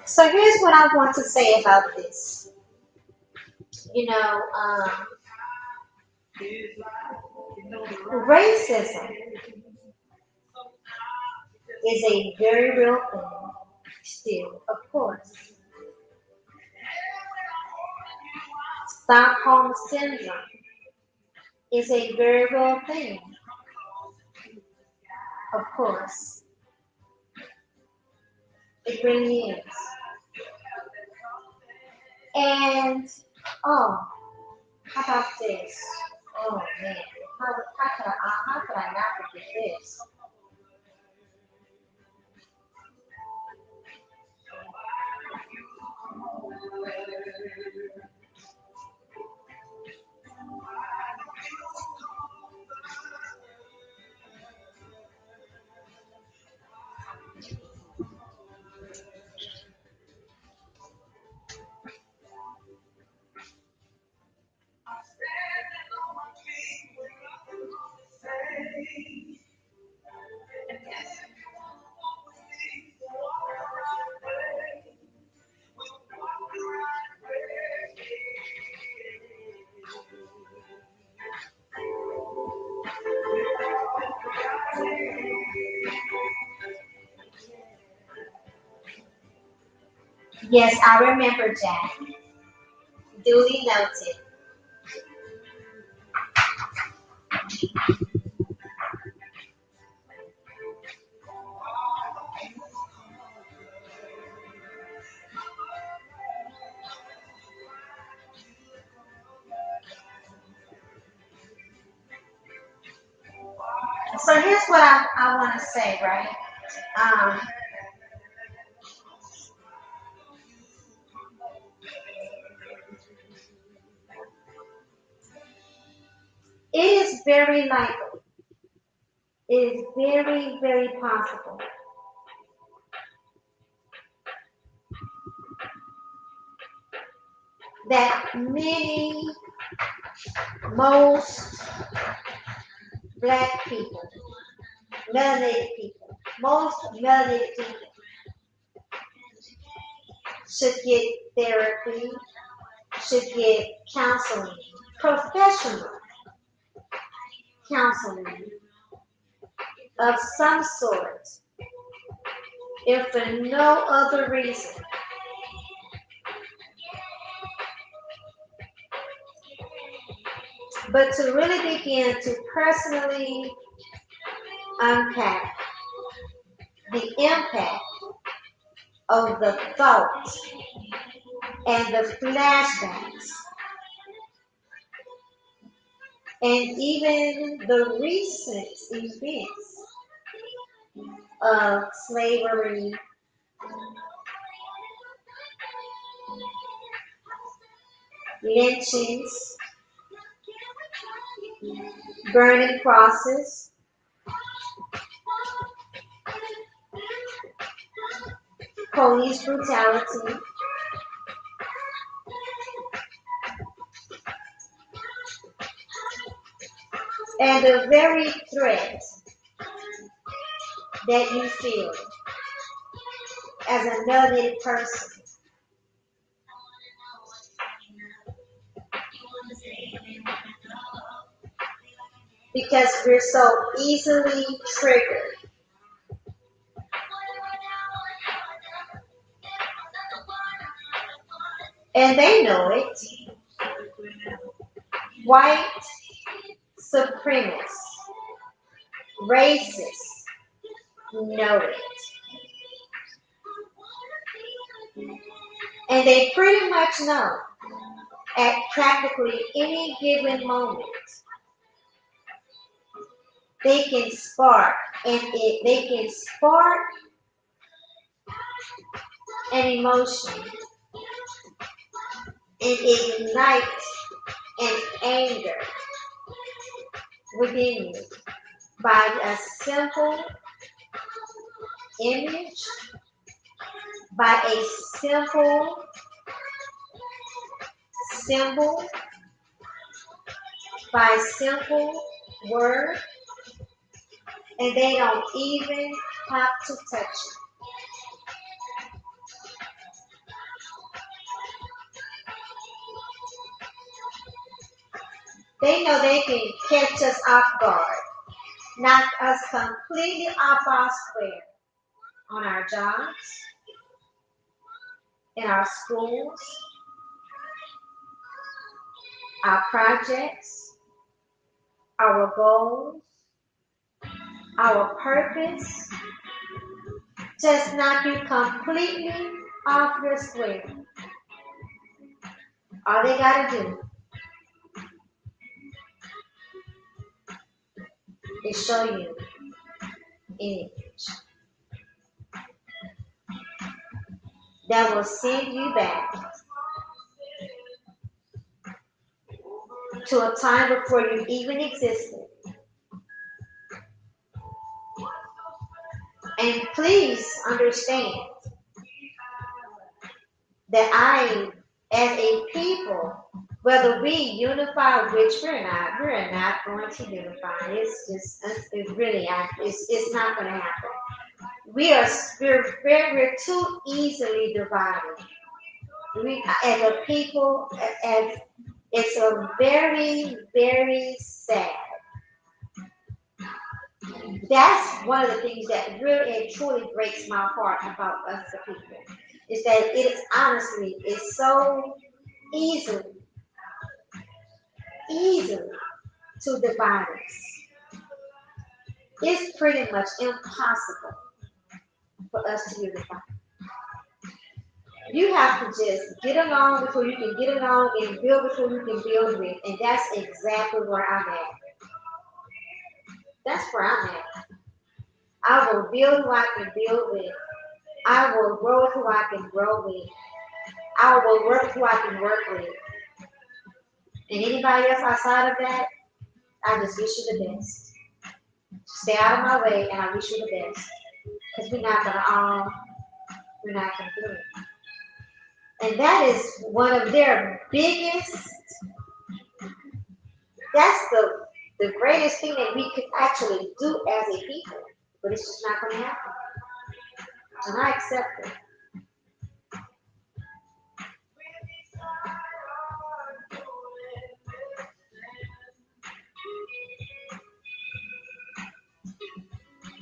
Speaker 2: So here's what I want to say about this. You know, racism is a very real thing still, of course. Stockholm syndrome is a very real thing, of course. It really is. And oh, how about this? Oh man, how could I not forget this? Yes, I remember Jack. Duly noted. So here's what I want to say, right? Um, it is very likely, it is very, very possible that most black people, melanated people, most melanated people should get therapy, should get counseling, professional counseling of some sort, if for no other reason but to really begin to personally unpack the impact of the thoughts and the flashbacks and even the recent events of slavery, lynchings, burning crosses, police brutality, and the very threat that you feel as a melanated person because we're so easily triggered. And they know it. White supremacists, racists know it. And they pretty much know at practically any given moment they can spark they can spark an emotion and ignite an anger within you by a simple image, by a simple symbol, by simple word, and they don't even have to touch it. They know they can catch us off guard, knock us completely off our square on our jobs, in our schools, our projects, our goals, our purpose, just knock you completely off your square. All they gotta do is show you an image that will send you back to a time before you even existed. And please understand that as a people, whether we unify, which we're not going to unify. It's really, it's not going to happen. We're too easily divided. We, as a people, as it's a very, very sad. That's one of the things that really and truly breaks my heart about us as a people. Is that it is honestly is so easily to divide us. It's pretty much impossible for us to unify. You have to just get along before you can get along and build before you can build with. And that's exactly where I'm at. That's where I'm at. I will build who I can build with. I will grow who I can grow with. I will work who I can work with. And anybody else outside of that, I just wish you the best. Stay out of my way and I wish you the best. Because we're not gonna do it. And that is one of their biggest, that's the greatest thing that we could actually do as a people. But it's just not gonna happen. And I accept it.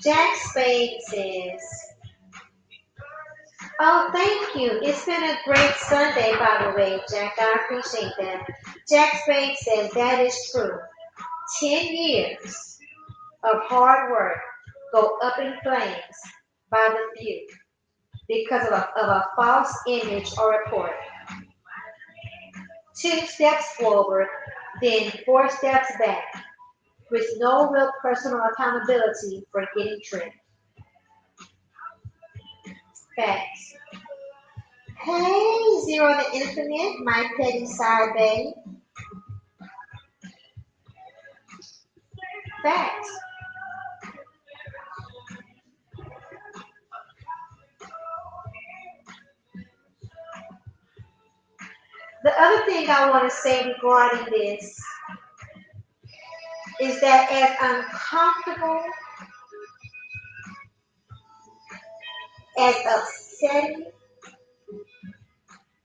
Speaker 2: Jack Spade says, oh, thank you. It's been a great Sunday, by the way, Jack. I appreciate that. Jack Spade says, that is true. 10 years of hard work go up in flames by the few because of a false image or report. 2 steps forward, then 4 steps back, with no real personal accountability for getting tricked. Facts. Hey, Zero the Infinite, my petty side babe. Facts. The other thing I want to say regarding this is that as uncomfortable, as upsetting,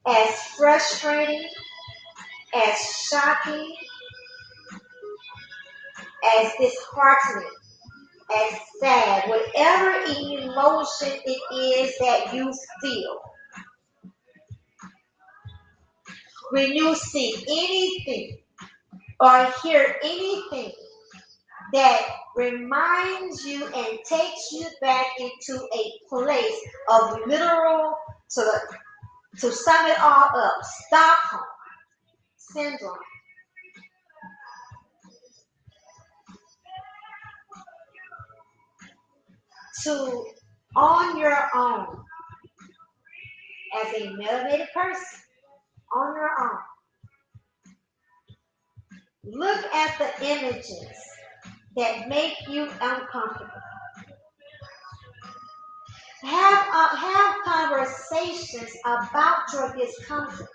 Speaker 2: as frustrating, as shocking, as disheartening, as sad, whatever emotion it is that you feel, when you see anything or hear anything that reminds you and takes you back into a place of literal, to sum it all up, Stockholm syndrome. To on your own as a motivated person, on your own, look at the images that make you uncomfortable. Have conversations about your discomfort.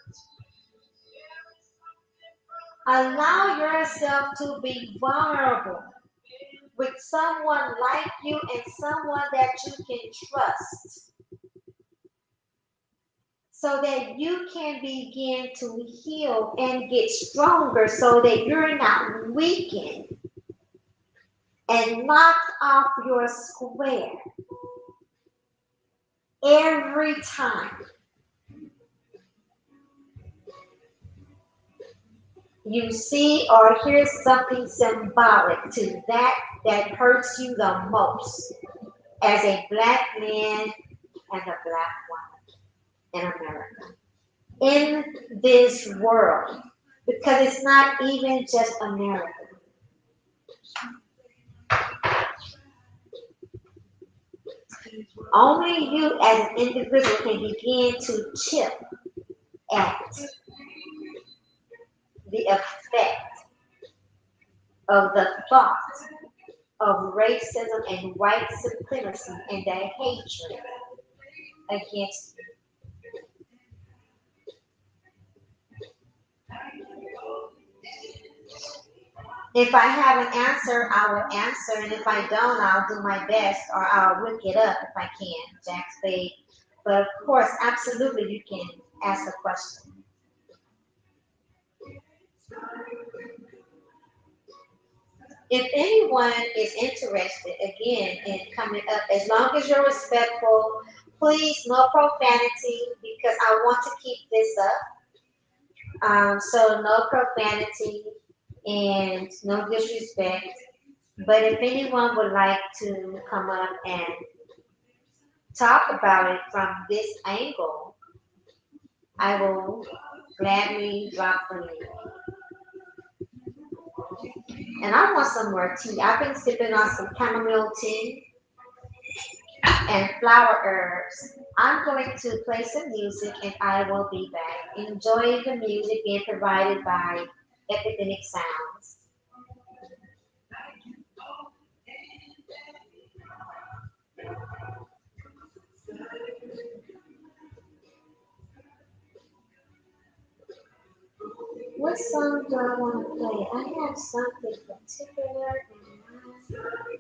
Speaker 2: Allow yourself to be vulnerable with someone like you and someone that you can trust so that you can begin to heal and get stronger so that you're not weakened and knocked off your square every time you see or hear something symbolic to that hurts you the most as a black man and a black woman in America, in this world, because it's not even just America. Only you as an individual can begin to chip at the effect of the thought of racism and white supremacy and the hatred against you. If I have an answer, I will answer, and if I don't, I'll do my best, or I'll look it up if I can, Jack Spade. But of course, absolutely, you can ask a question. If anyone is interested, again, in coming up, as long as you're respectful, please, no profanity, because I want to keep this up. So no profanity and no disrespect. But if anyone would like to come up and talk about it from this angle, I will gladly drop the link. And I want some more tea. I've been sipping on some chamomile tea and flower herbs. I'm going to play some music and I will be back. Enjoy the music being provided by Epidemic Sounds. What song do I want to play? I have something particular in mind.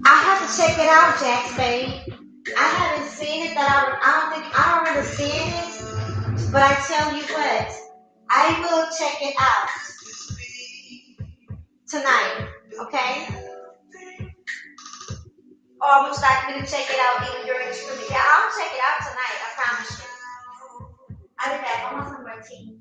Speaker 2: I have to check it out, Jack Spade. I haven't seen it, but I don't remember seeing it. But I tell you what, I will check it out tonight. Okay? Or would you like me to check it out even during the stream? Yeah, I'll check it out tonight. I promise you. I'll be back. I want some more tea.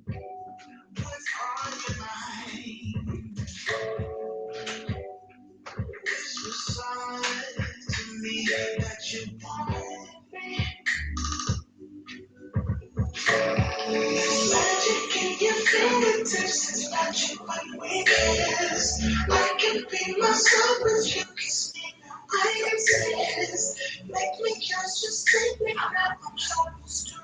Speaker 2: Magic in your fingertips is magic when we kiss. I can be myself with you. Kiss me now. I exist. Make me yours. Just take me out of trouble stories.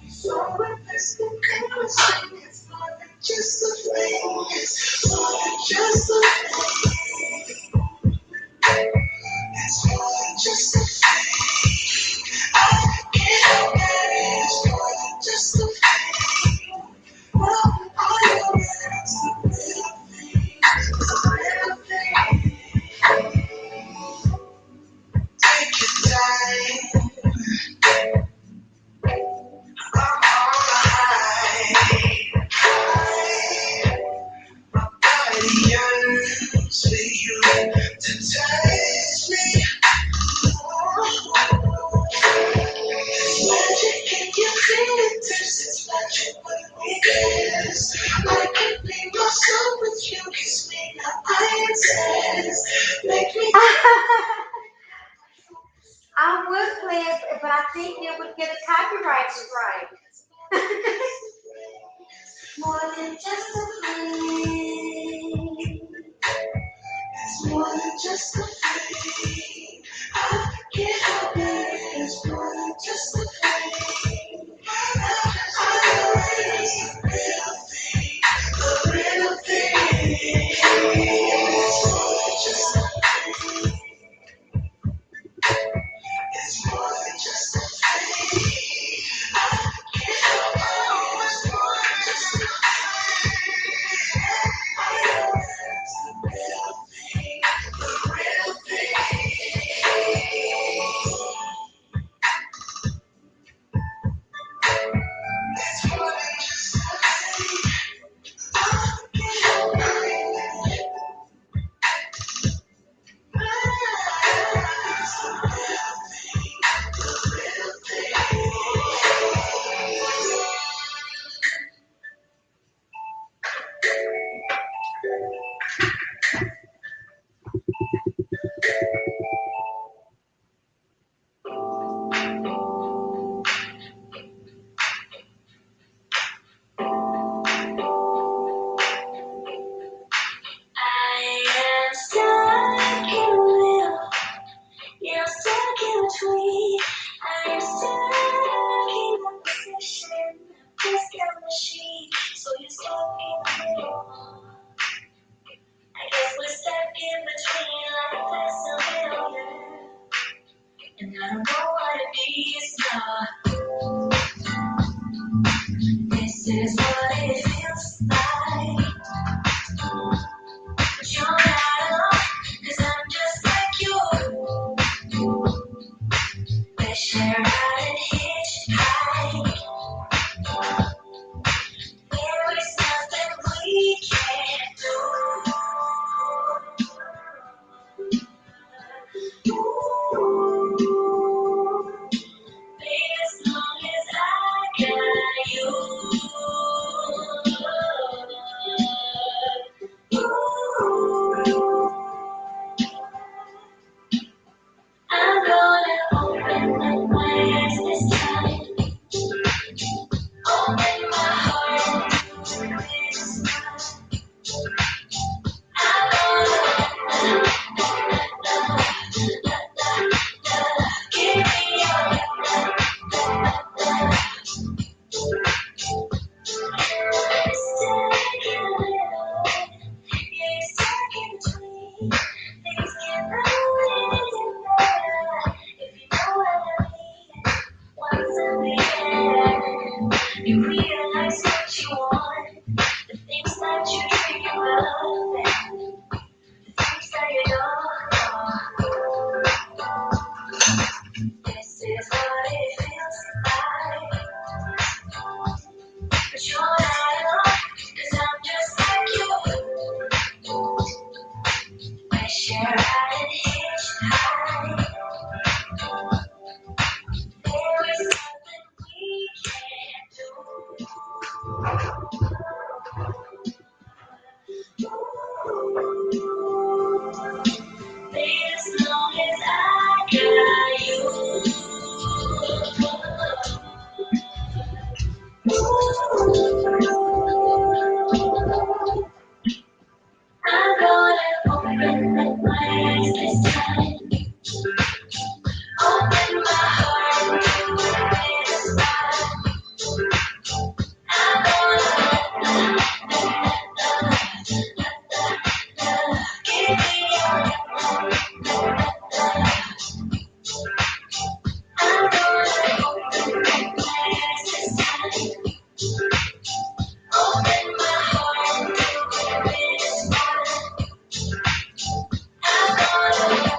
Speaker 2: So with this chemistry, it's more than just a thing. It's more than just a thing. It's more than just a thing. I can't help it. It's more than just a thing. Well, I know it.
Speaker 1: to taste me. Magic, can you feel it? It's magic when we dance. I can be myself with you. Kiss me, now I insist. Make me.
Speaker 2: I would play it, but I think it would get a copyright strike.
Speaker 1: More than just a flame. It's more than just a flame. I can't help it. It's more than just a flame. It's the real thing. It's more than just a flame. It's more than just a flame. I can't help it. It's more than just a I am stuck in the middle. You're stuck in between. I am stuck in the position of this kind of machine. So you're stuck in the middle. I guess we're stuck in between like this a little bit. And I don't know what it means now. This is what it feels like. But you're not alone, 'cause I'm just like you. We share how to hitchhike. There is nothing we can't do. Baby, as long as I got you. I'm gonna open up my eyes this time. Open my heart and whisper. I'm gonna give me your stuck in the middle. You're stuck in between. Things get rolling together. If you know what I mean. Once in the end, you realize what you want. The things that you dream about. The things that you don't want. This is what it feels like. But you're not alone, 'cause I'm just like you. We share how to hitchhike. There is nothing we can't do. Baby, as long as I got you. I'm gonna open up my eyes this time. Open my heart to whisper. I'm gonna give me your. I'm gonna open up my eyes this time. Open my heart to whisper. I'm gonna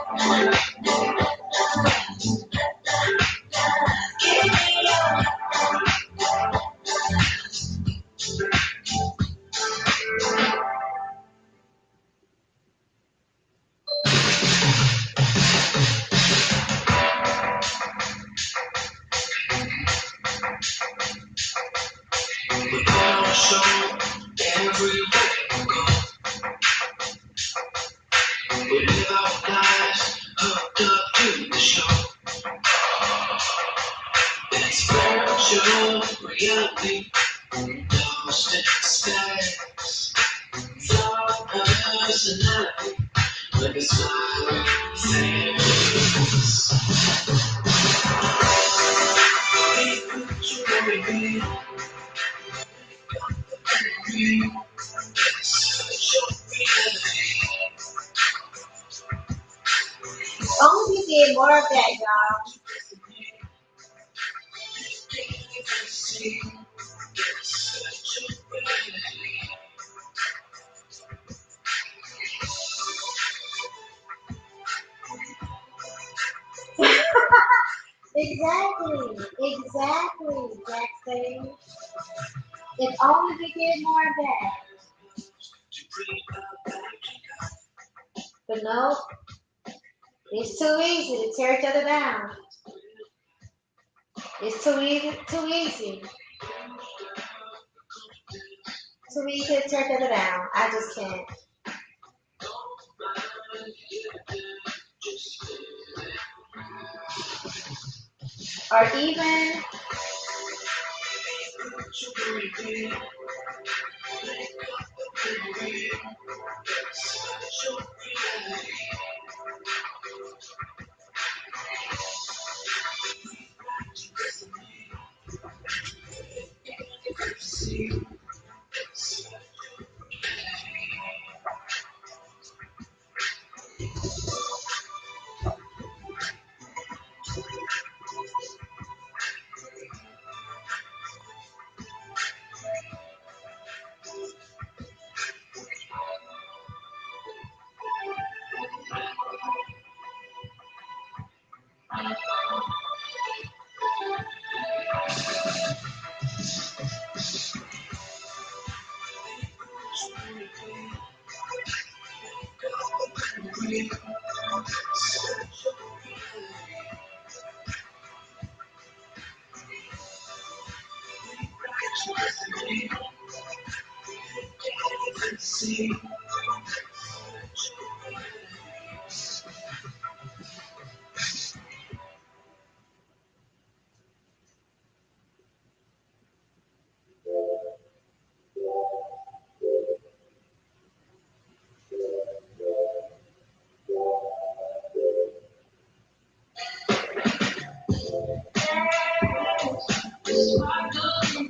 Speaker 1: Without guys hooked up to the show. Spiritual reality, lost in space. Flawed personality, with a smiling face. Be good to very be. Be spiritual reality.
Speaker 2: Only we did more of that, y'all.
Speaker 1: See, spiritual reality.
Speaker 2: Exactly, Jackson. If only we did more of that. But no, it's too easy to tear each other down. It's too easy, too easy to tear each other down. I just can't. Or even,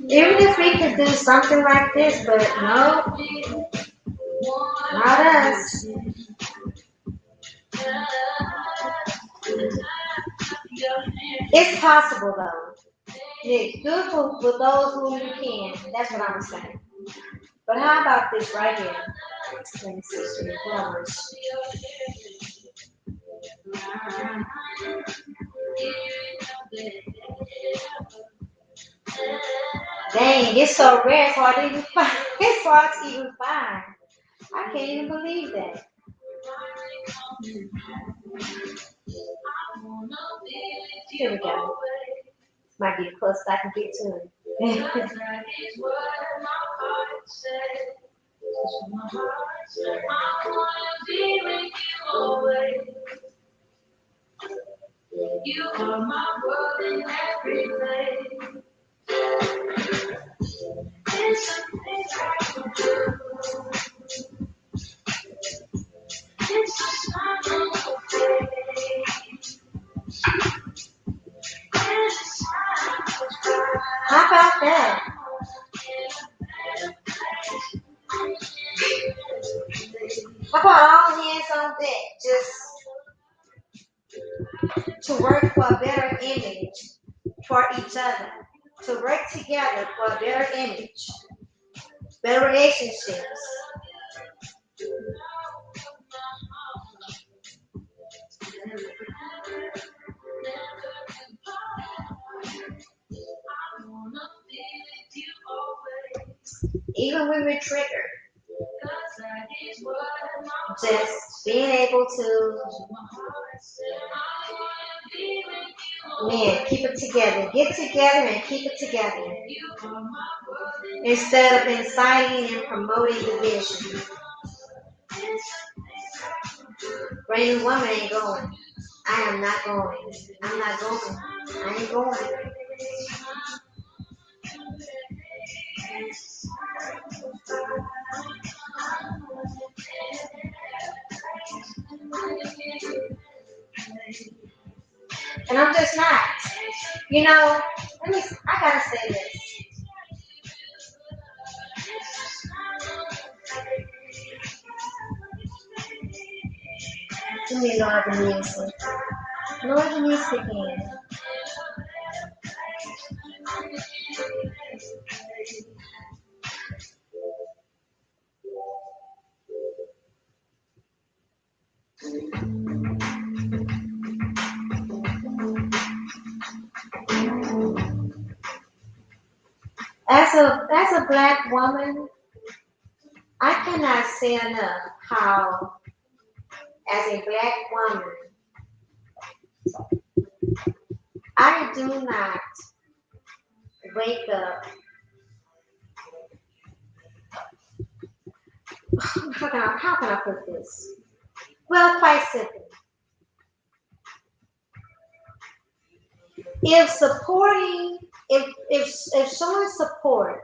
Speaker 2: even if we could do something like this, but no, not us. It's possible though. It's good for those who you can. That's what I'm saying. But how about this right here? Let me see. Flowers. Dang, it's so rare, it's hard to even find. It's hard to even find. I can't even believe that. Here we go. Might be the closest I can get to it. You are my world in every place. It's something I can do. It's a smile on your face. It's a smile. How about that? How about all hands on deck? Just to work for a better image for each other. To work together for a better image, better relationships. Even when we're triggered, just being able to, man, keep it together. Get together and keep it together. Instead of inciting and promoting division. Random woman ain't going. I am not going. I'm not going. I ain't going. And I'm just not. You know, I gotta say this. Let me lower the music. Lower the music again. As a black woman, I cannot say enough how, as a black woman, I do not wake up. How can I put this? Well, quite simply. If supporting, if showing support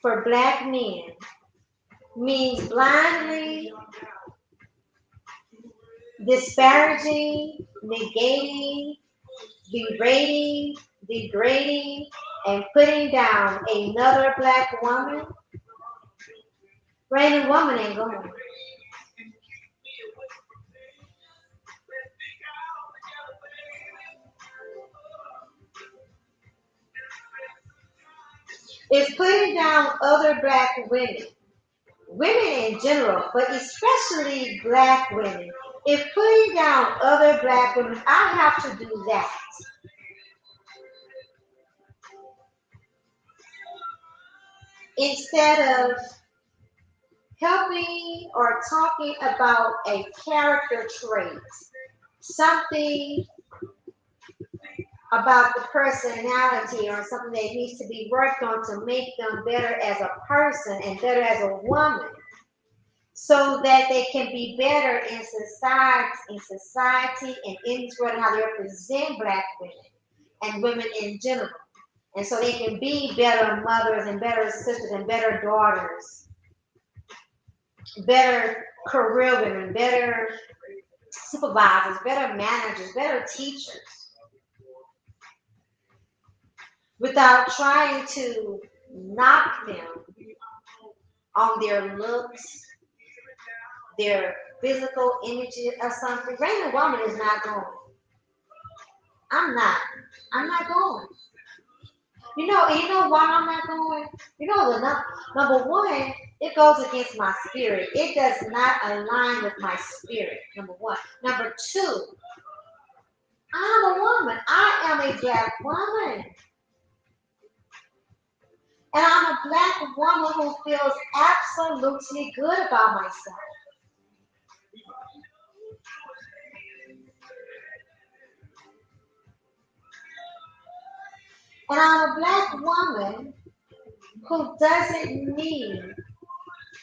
Speaker 2: for black men means blindly disparaging, negating, berating, degrading, and putting down another black woman, random woman ain't going. It's putting down other black women, women in general, but especially black women. If putting down other black women, I have to do that instead of helping or talking about a character trait, something about the personality or something that needs to be worked on to make them better as a person and better as a woman so that they can be better in society and in this world, how they represent black women and women in general. And so they can be better mothers and better sisters and better daughters, better career women, better supervisors, better managers, better teachers, without trying to knock them on their looks, their physical images or something. Random woman is not going. I'm not. I'm not going. You know why I'm not going? Number one, it goes against my spirit. It does not align with my spirit. Number one. Number two, I'm a woman. I am a black woman. And I'm a black woman who feels absolutely good about myself. And I'm a black woman who doesn't need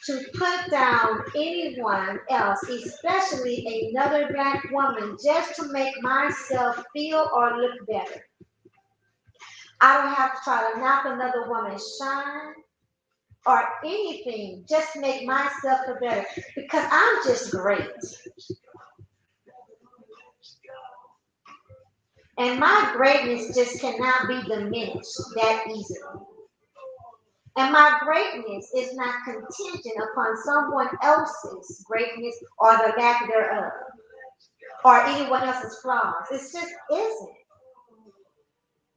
Speaker 2: to put down anyone else, especially another black woman, just to make myself feel or look better. I don't have to try to knock another woman's shine or anything, just make myself feel better because I'm just great. And my greatness just cannot be diminished that easily. And my greatness is not contingent upon someone else's greatness or the lack thereof, or anyone else's flaws. It just isn't.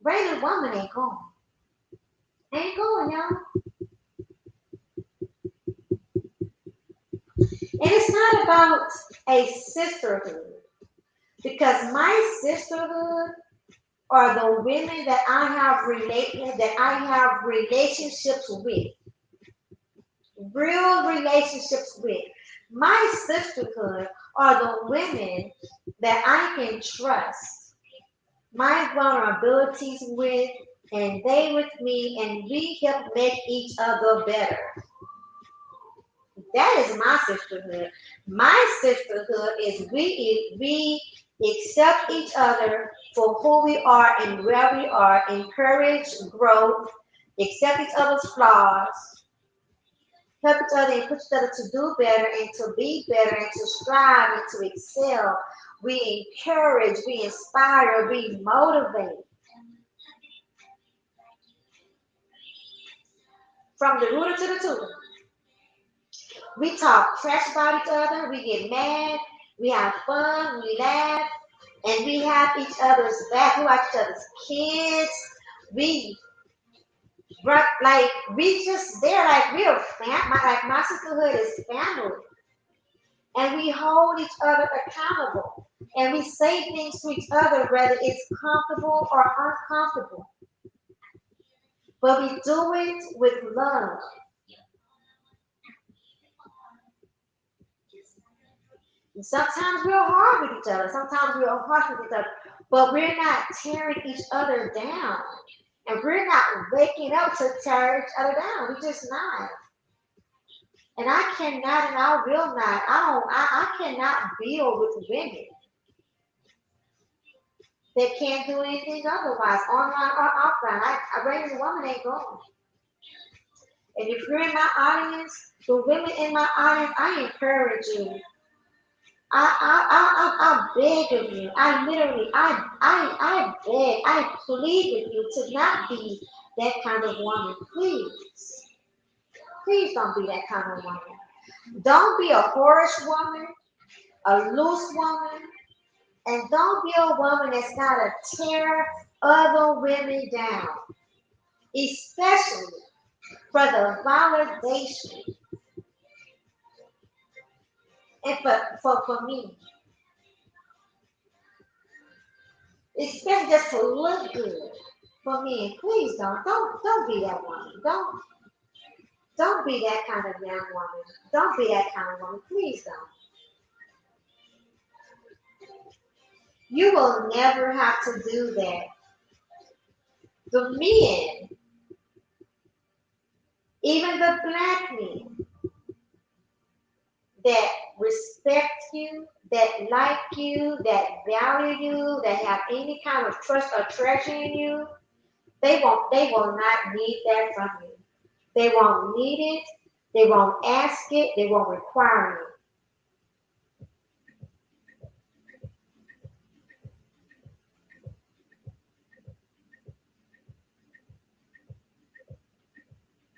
Speaker 2: Random woman ain't going. Ain't going, y'all. And it's not about a sisterhood, because my sisterhood are the women that I have relationships with, real relationships with. My sisterhood are the women that I can trust my vulnerabilities with, and they with me, and we help make each other better. That is my sisterhood. My sisterhood is we accept each other for who we are and where we are, encourage growth, accept each other's flaws, help each other and push each other to do better and to be better and to strive and to excel. We encourage, we inspire, we motivate. From the rooter to the tutor. We talk trash about each other, we get mad, we have fun, we laugh, and we have each other's back. We watch each other's kids. We like we just there like we're family. Like my sisterhood is family, and we hold each other accountable, and we say things to each other whether it's comfortable or uncomfortable, but we do it with love. And sometimes we're hard with each other. Sometimes we're harsh with each other, but we're not tearing each other down. And we're not waking up to tear each other down. We're just not. And I cannot and I will not. I cannot build with women that can't do anything otherwise, online or offline. I raised a woman ain't going. And if you're in my audience, the women in my audience, I encourage you. I beg of you. I literally, I beg, I plead with you to not be that kind of woman. Please. Please don't be that kind of woman. Don't be a whorish woman, a loose woman, and don't be a woman that's gotta tear other women down, especially for the validation and for me, especially just to look good for me. Please don't be that woman. Don't be that kind of young woman. Don't be that kind of woman. Please don't. You will never have to do that. The men, even the black men that respect you, that like you, that value you, that have any kind of trust or treasure in you, they will not need that from you. They won't need it, they won't ask it, they won't require it.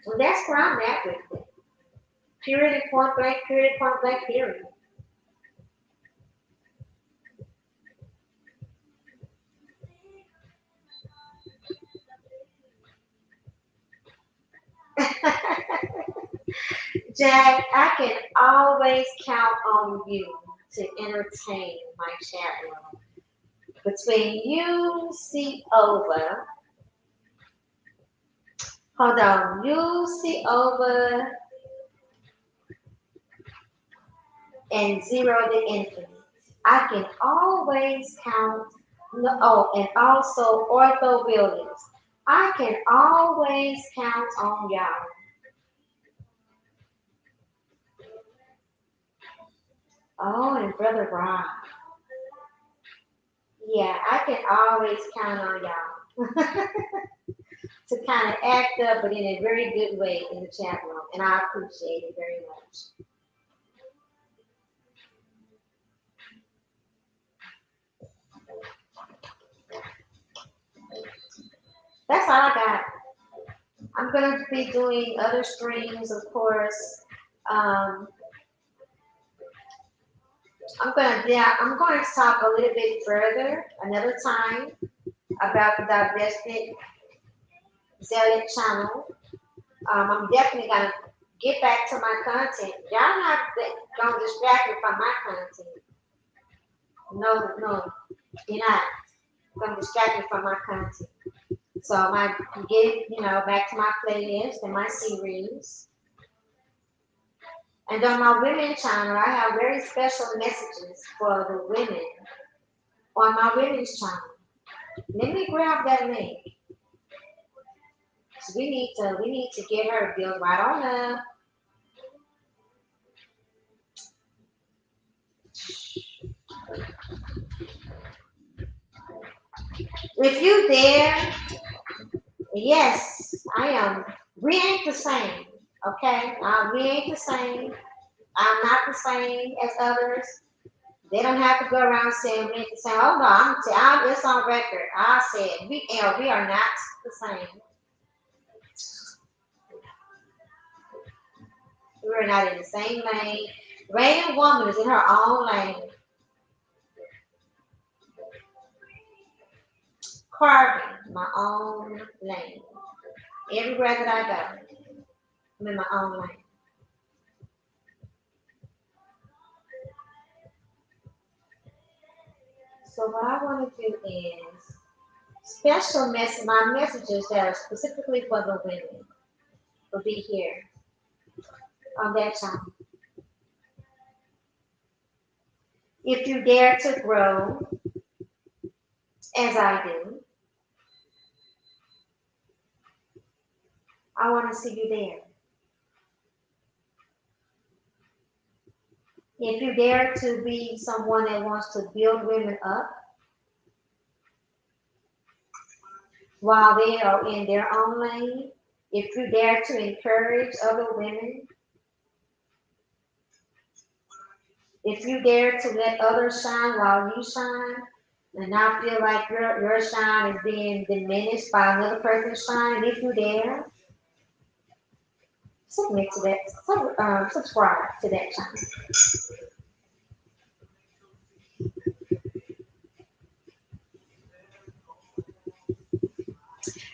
Speaker 2: So that's where I'm at with it. Period, point blank, period. Jack, I can always count on you to entertain my chat room. Between you, see over, hold on, you see over and zero the infinite. I can always count, oh, and also Ortho Williams. I can always count on y'all. Oh, and Brother Rob. Yeah, I can always count on y'all to kind of act up, but in a very good way in the chat room. And I appreciate it very much. That's all I got. I'm going to be doing other streams, of course. Um, I'm going to talk a little bit further another time about the divested Zealot channel. I'm definitely going to get back to my content. Y'all not going to distract me from my content. No, no, you're not going to distract me from my content. So I might get, back to my playlist and my series. And on my women channel, I have very special messages for the women on my women's channel. Let me grab that link. So we need to get her built right on up. If you dare, yes, I am. We ain't the same, okay? We ain't the same. I'm not the same as others. They don't have to go around saying we ain't the same. Oh no, it's on record. I said we are not the same. We're not in the same lane. Rain woman is in her own lane, carving my own lane. Everywhere that I go, I'm in my own lane. So what I want to do is my messages that are specifically for the women will be here on that channel. If you dare to grow as I do, I want to see you there. If you dare to be someone that wants to build women up while they are in their own lane, if you dare to encourage other women, if you dare to let others shine while you shine, and not feel like your shine is being diminished by another person's shine, and if you dare, submit to that, subscribe to that channel.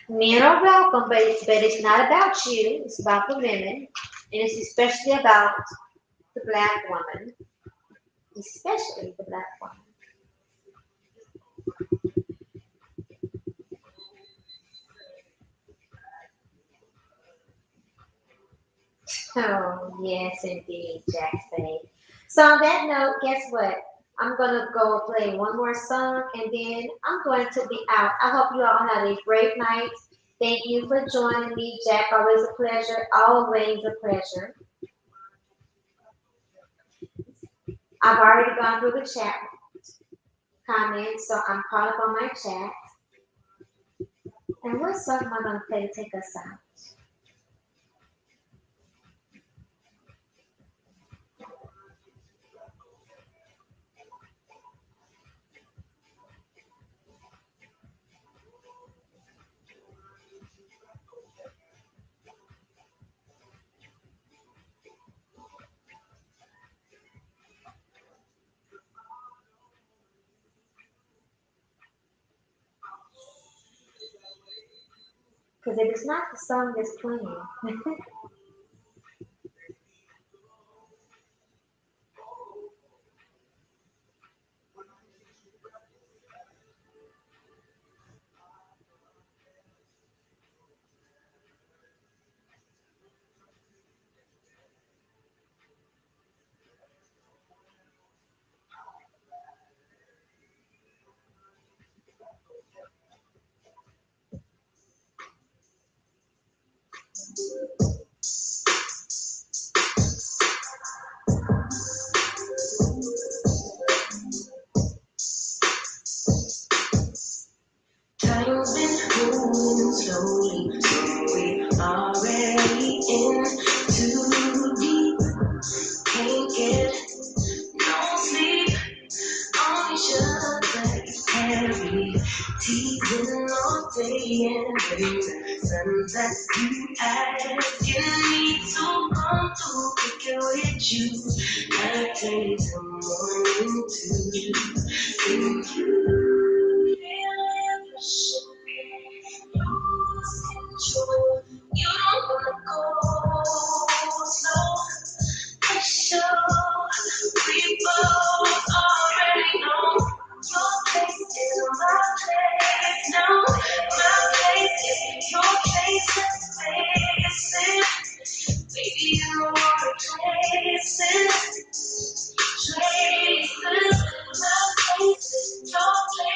Speaker 2: Men are welcome, but it's not about you. It's about the women, and it's especially about the black woman, especially the black woman. Oh, yes, indeed, Jack Spade. So on that note, guess what? I'm gonna go play one more song and then I'm going to be out. I hope you all had a great night. Thank you for joining me, Jack. Always a pleasure. Always a pleasure. I've already gone through the chat comments, so I'm caught up on my chat. And what song am I gonna play to take us out? Because if it's not the song that's playing,
Speaker 1: Time's been moving slowly, so we already in too deep. Can't get no sleep on each other. Heavy, teasing all day and every sun that you asking me to come through, pick it with you. Night day to morning too. And you feel it, lose control. You don't wanna go slow. So we both already know your place is my place. No, my place is your place. Let's face it, baby, you know what places, places. My place is your place.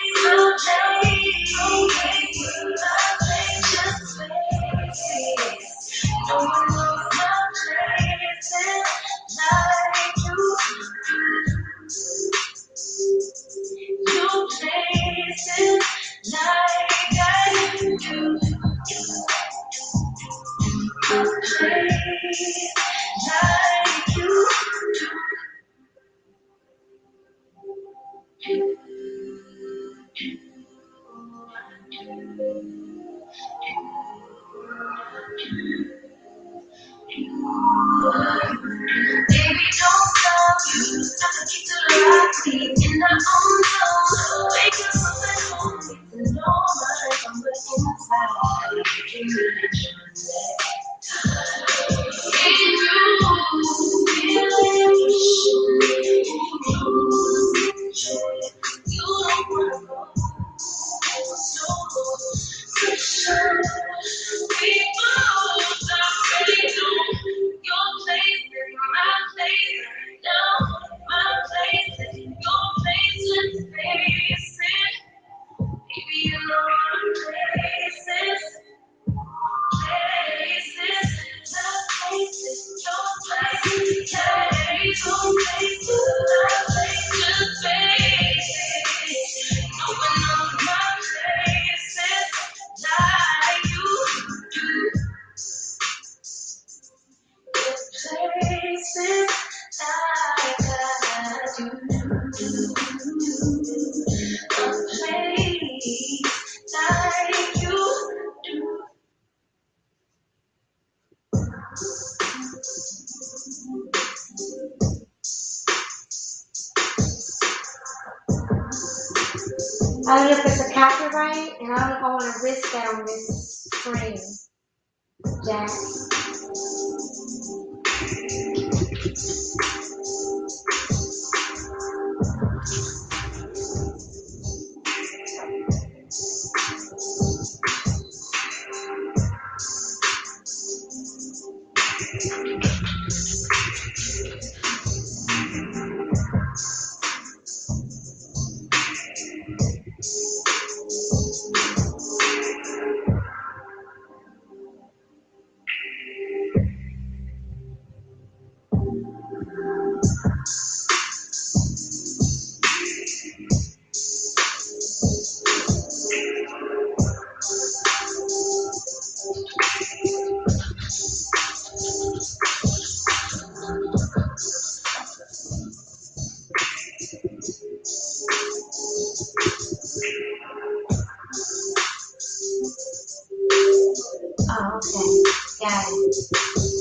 Speaker 1: Baby, don't stop. Stop to keep to the right seat in the own zone. Wake up at home. No mind from the inside. You can really trust it. If you feel it, you don't wanna go. So we both are ready to your place is my place. Now my place is your place. Let's face it. Baby, you know our places. Places. The places. Your place. Take your place. The place. Just face it. No one knows my places like you do. Places like I do. A place like you do.
Speaker 2: I don't know if it's a copyright, and I don't know if I want to risk that on this screen, Jack. Oh, okay. Got it.